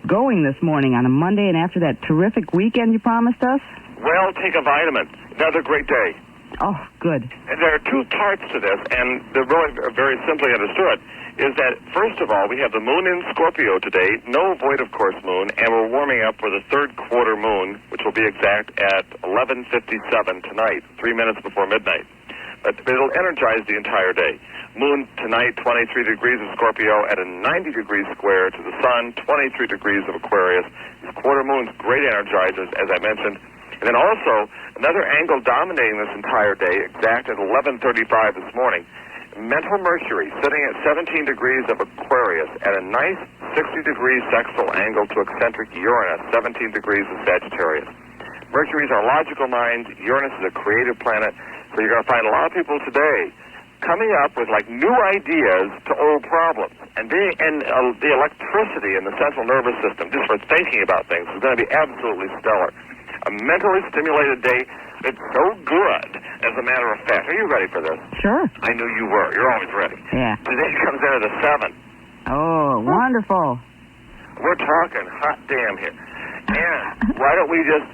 going this morning on a Monday, and after that terrific weekend you promised us? Well, take a vitamin. Another great day. Oh, good. And there are two parts to this, and they're really very simply understood, is that, first of all, we have the moon in Scorpio today, no void, of course, moon, and we're warming up for the third quarter moon, which will be exact at 11:57 tonight, 3 minutes before midnight. But it'll energize the entire day. Moon tonight, 23 degrees of Scorpio at a 90-degree square to the sun, 23 degrees of Aquarius. This quarter moon's great energizers, as I mentioned. And then also, another angle dominating this entire day, exact at 11:35 this morning, mental Mercury sitting at 17 degrees of Aquarius at a nice 60-degree sextile angle to eccentric Uranus, 17 degrees of Sagittarius. Mercury's our logical mind. Uranus is a creative planet. So you're going to find a lot of people today coming up with like new ideas to old problems. And the electricity in the central nervous system, just for thinking about things, is going to be absolutely stellar. A mentally stimulated day. It's so good, as a matter of fact. Are you ready for this? Sure. I knew you were. You're always ready. Yeah. Today comes in at a 7. Oh, wonderful. We're talking hot damn here. And why don't we just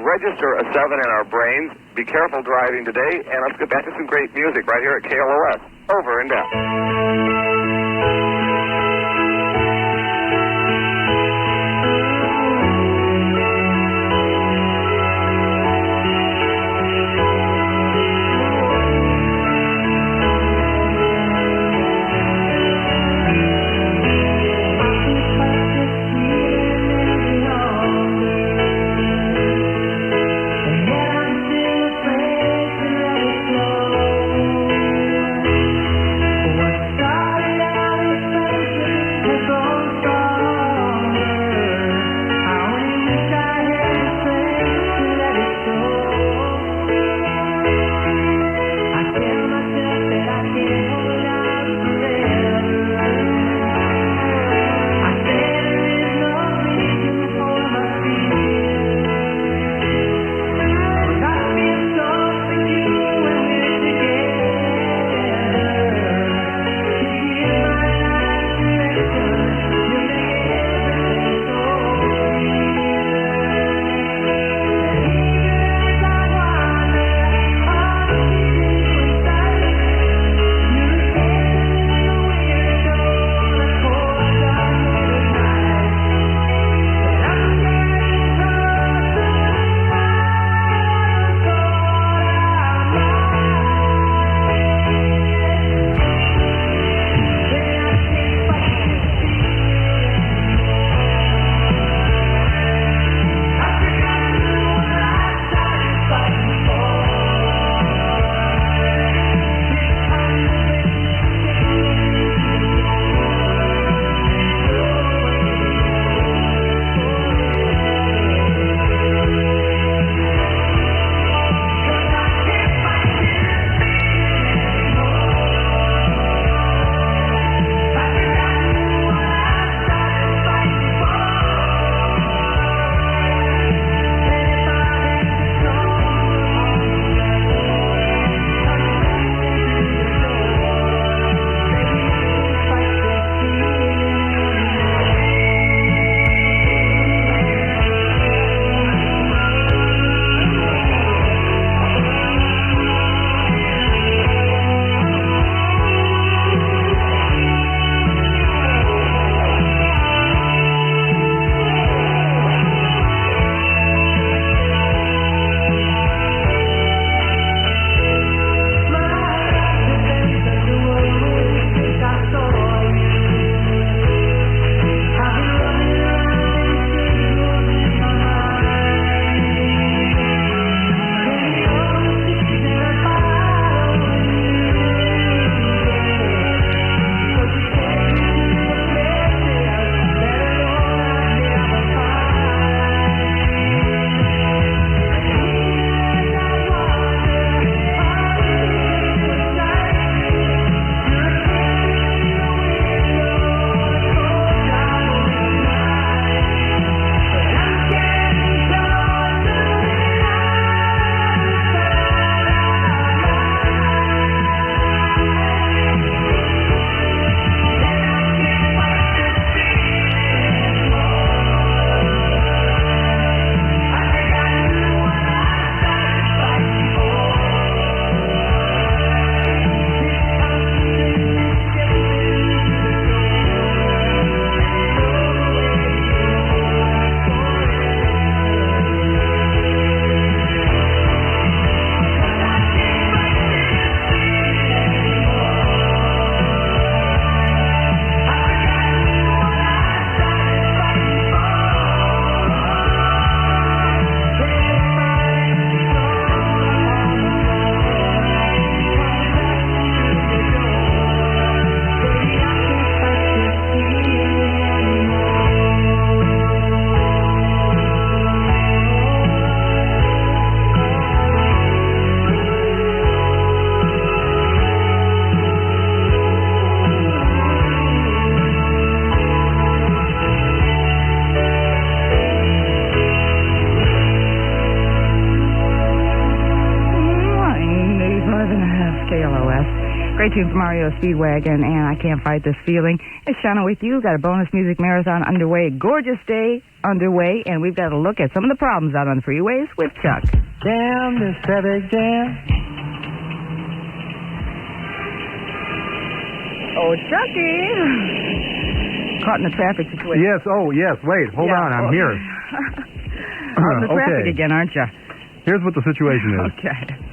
register a 7 in our brains, be careful driving today, and let's get back to some great music right here at KLOS. Over and out. Stop. KLOS. Great tune from Mario Speedwagon, and I Can't Fight This Feeling. It's Shana with you. Got a bonus music marathon underway. Gorgeous day underway, and we've got a look at some of the problems out on the freeways with Chuck. Jam, this traffic jam. Oh, Chucky! Caught in the traffic situation. Yes, wait, hold on, I'm here. On the traffic again, aren't you? Here's what the situation is. Okay.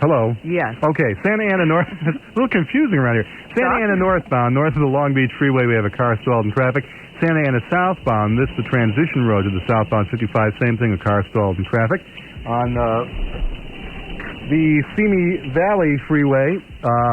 Hello? Yes. Okay, Santa Ana North. It's a little confusing around here. Santa Ana northbound, north of the Long Beach Freeway, we have a car stalled in traffic. Santa Ana southbound, this is the transition road to the southbound 55, same thing, a car stalled in traffic. On the Simi Valley Freeway,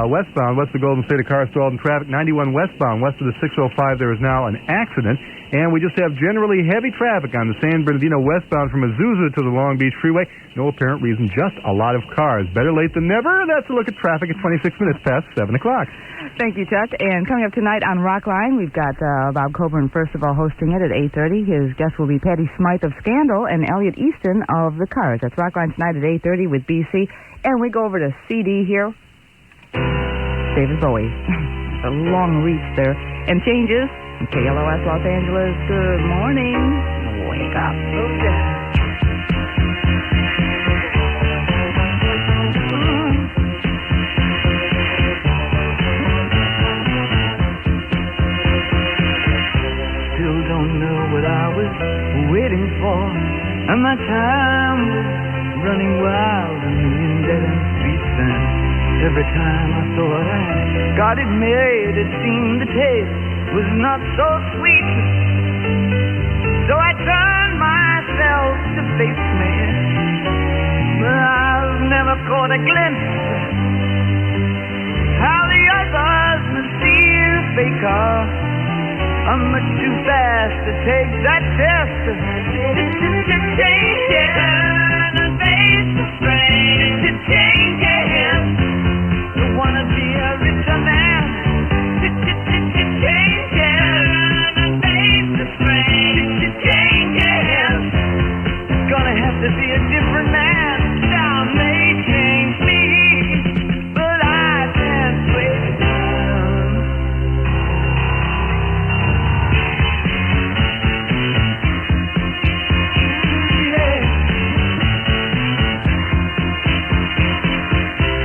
westbound, west of Golden State, a car stalled in traffic. 91 westbound, west of the 605, there is now an accident. And we just have generally heavy traffic on the San Bernardino westbound from Azusa to the Long Beach Freeway. No apparent reason, just a lot of cars. Better late than never. That's a look at traffic at 26 minutes past 7 o'clock. Thank you, Chuck. And coming up tonight on Rockline, we've got Bob Coburn, first of all, hosting it at 8:30. His guest will be Patty Smythe of Scandal and Elliot Easton of The Cars. That's Rockline tonight at 8:30 with BC. And we go over to CD here. David Bowie. A long reach there. And changes. KLOS Los Angeles, good morning. Wake up. Still don't know what I was waiting for, and my time was running wild in the dead-end streets. And every time I thought I got it made, it seemed the taste was not so sweet. So I turned myself to face me, but I've never caught a glimpse how the others must see the faker. I'm much too fast to take that test. To change it and face the strain. To change it, to wanna be a richer man. To be a different man. Time may change me, but I can't wait down. Yeah.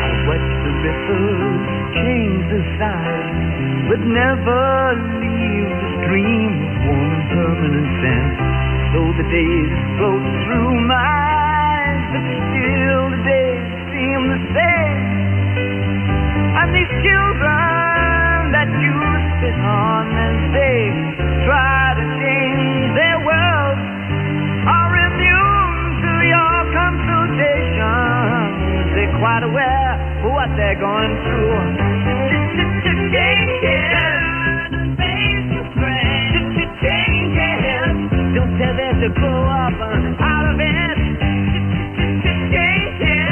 I watch the ripples change the size, but never leave the stream of warm and permanent sand. So the days float through my eyes, but still the days seem the same. And these children that you spit on as they try to change their world are immune to your consultations. They're quite aware of what they're going through. Don't tell them to grow up out of it. Change it,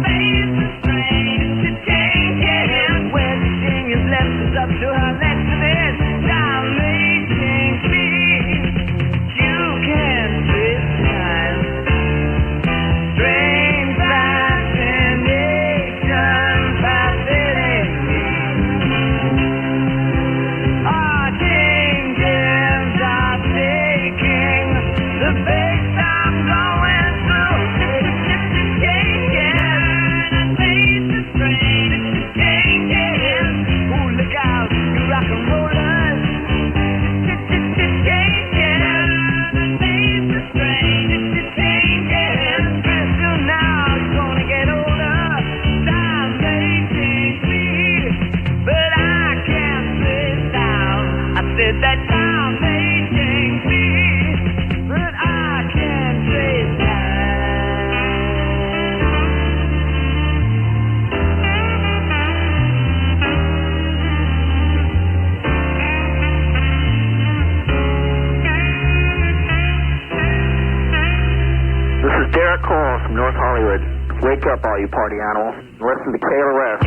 face the strain. To change it, when the thing is left is up to her next of it. Time may change me. You can't twist time. Strange fascination fascinating me. Our changes are taking the base I'm going through. Change it and face the strain. Change it. Ooh, look out, you rock and rollers. Change it and face the strain. Change it. Pretty soon now you're gonna get older. Time may change me, but I can't sit down. I said that time may change me, but I can't sit down. This is Derek Cole from North Hollywood. Wake up, all you party animals. Listen to KLOS.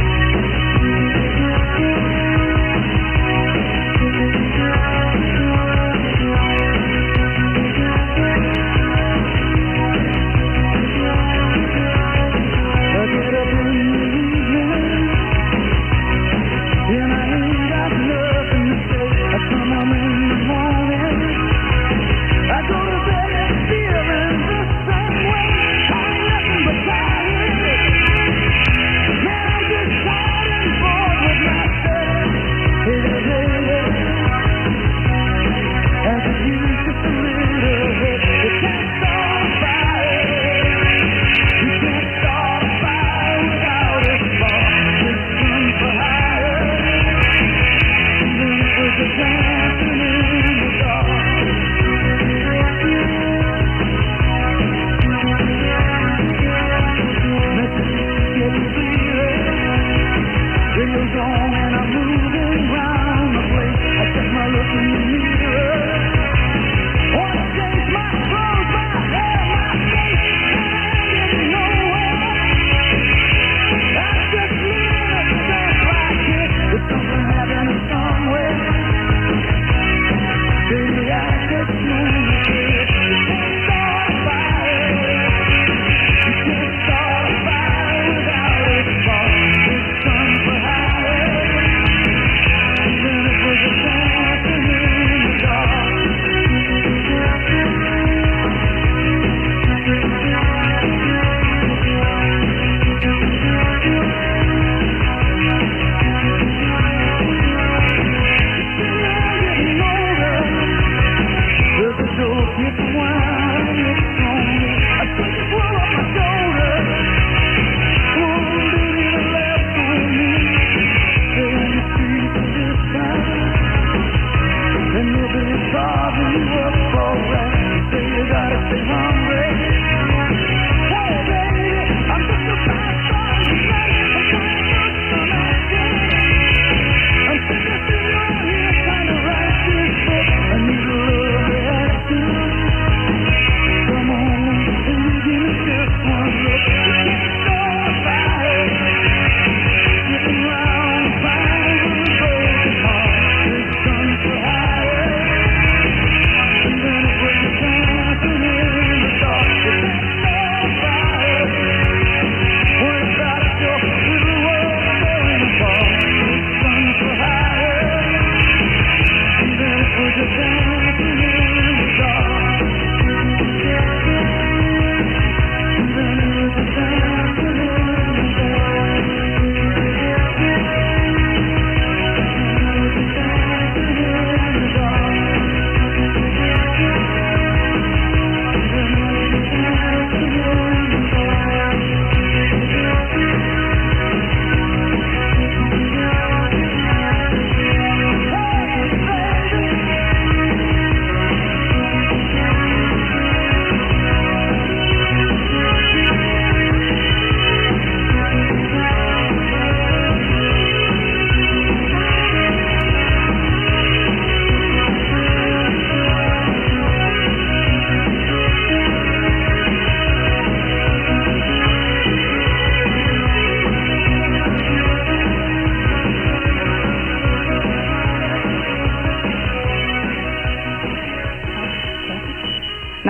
I get up in the evening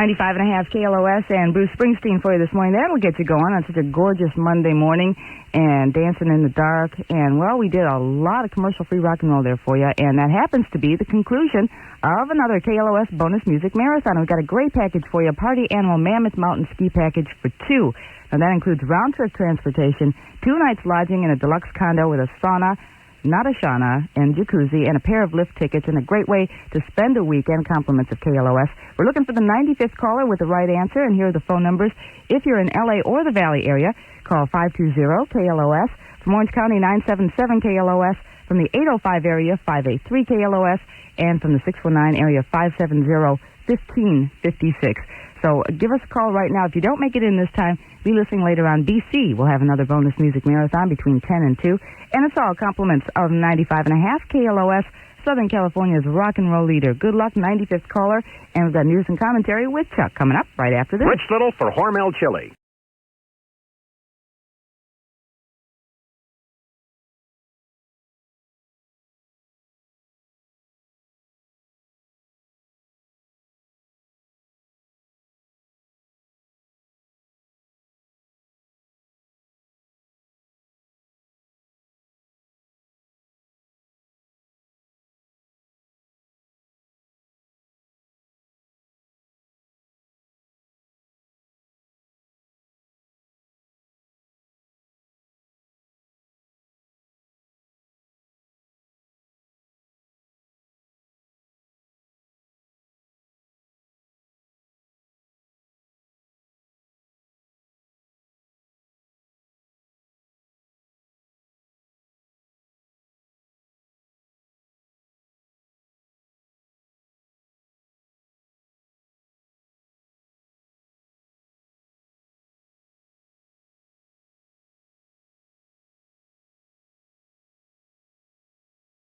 95.5 KLOS and Bruce Springsteen for you this morning. That'll get you going on such a gorgeous Monday morning and dancing in the dark. And, well, we did a lot of commercial-free rock and roll there for you, and that happens to be the conclusion of another KLOS bonus music marathon. We've got a great package for you, Party Animal Mammoth Mountain Ski Package for 2. And that includes round-trip transportation, 2 nights lodging in a deluxe condo with a sauna, not a Shana, and jacuzzi, and a pair of lift tickets, and a great way to spend a weekend. Compliments of KLOS. We're looking for the 95th caller with the right answer, and here are the phone numbers. If you're in L.A. or the Valley area, call 520-KLOS. From Orange County, 977-KLOS. From the 805 area, 583-KLOS. And from the 619 area, 570-1556. So give us a call right now. If you don't make it in this time, be listening later on. BC will have another bonus music marathon between 10 and 2. And it's all compliments of 95.5 KLOS, Southern California's rock and roll leader. Good luck, 95th caller. And we've got news and commentary with Chuck coming up right after this. Rich Little for Hormel Chili.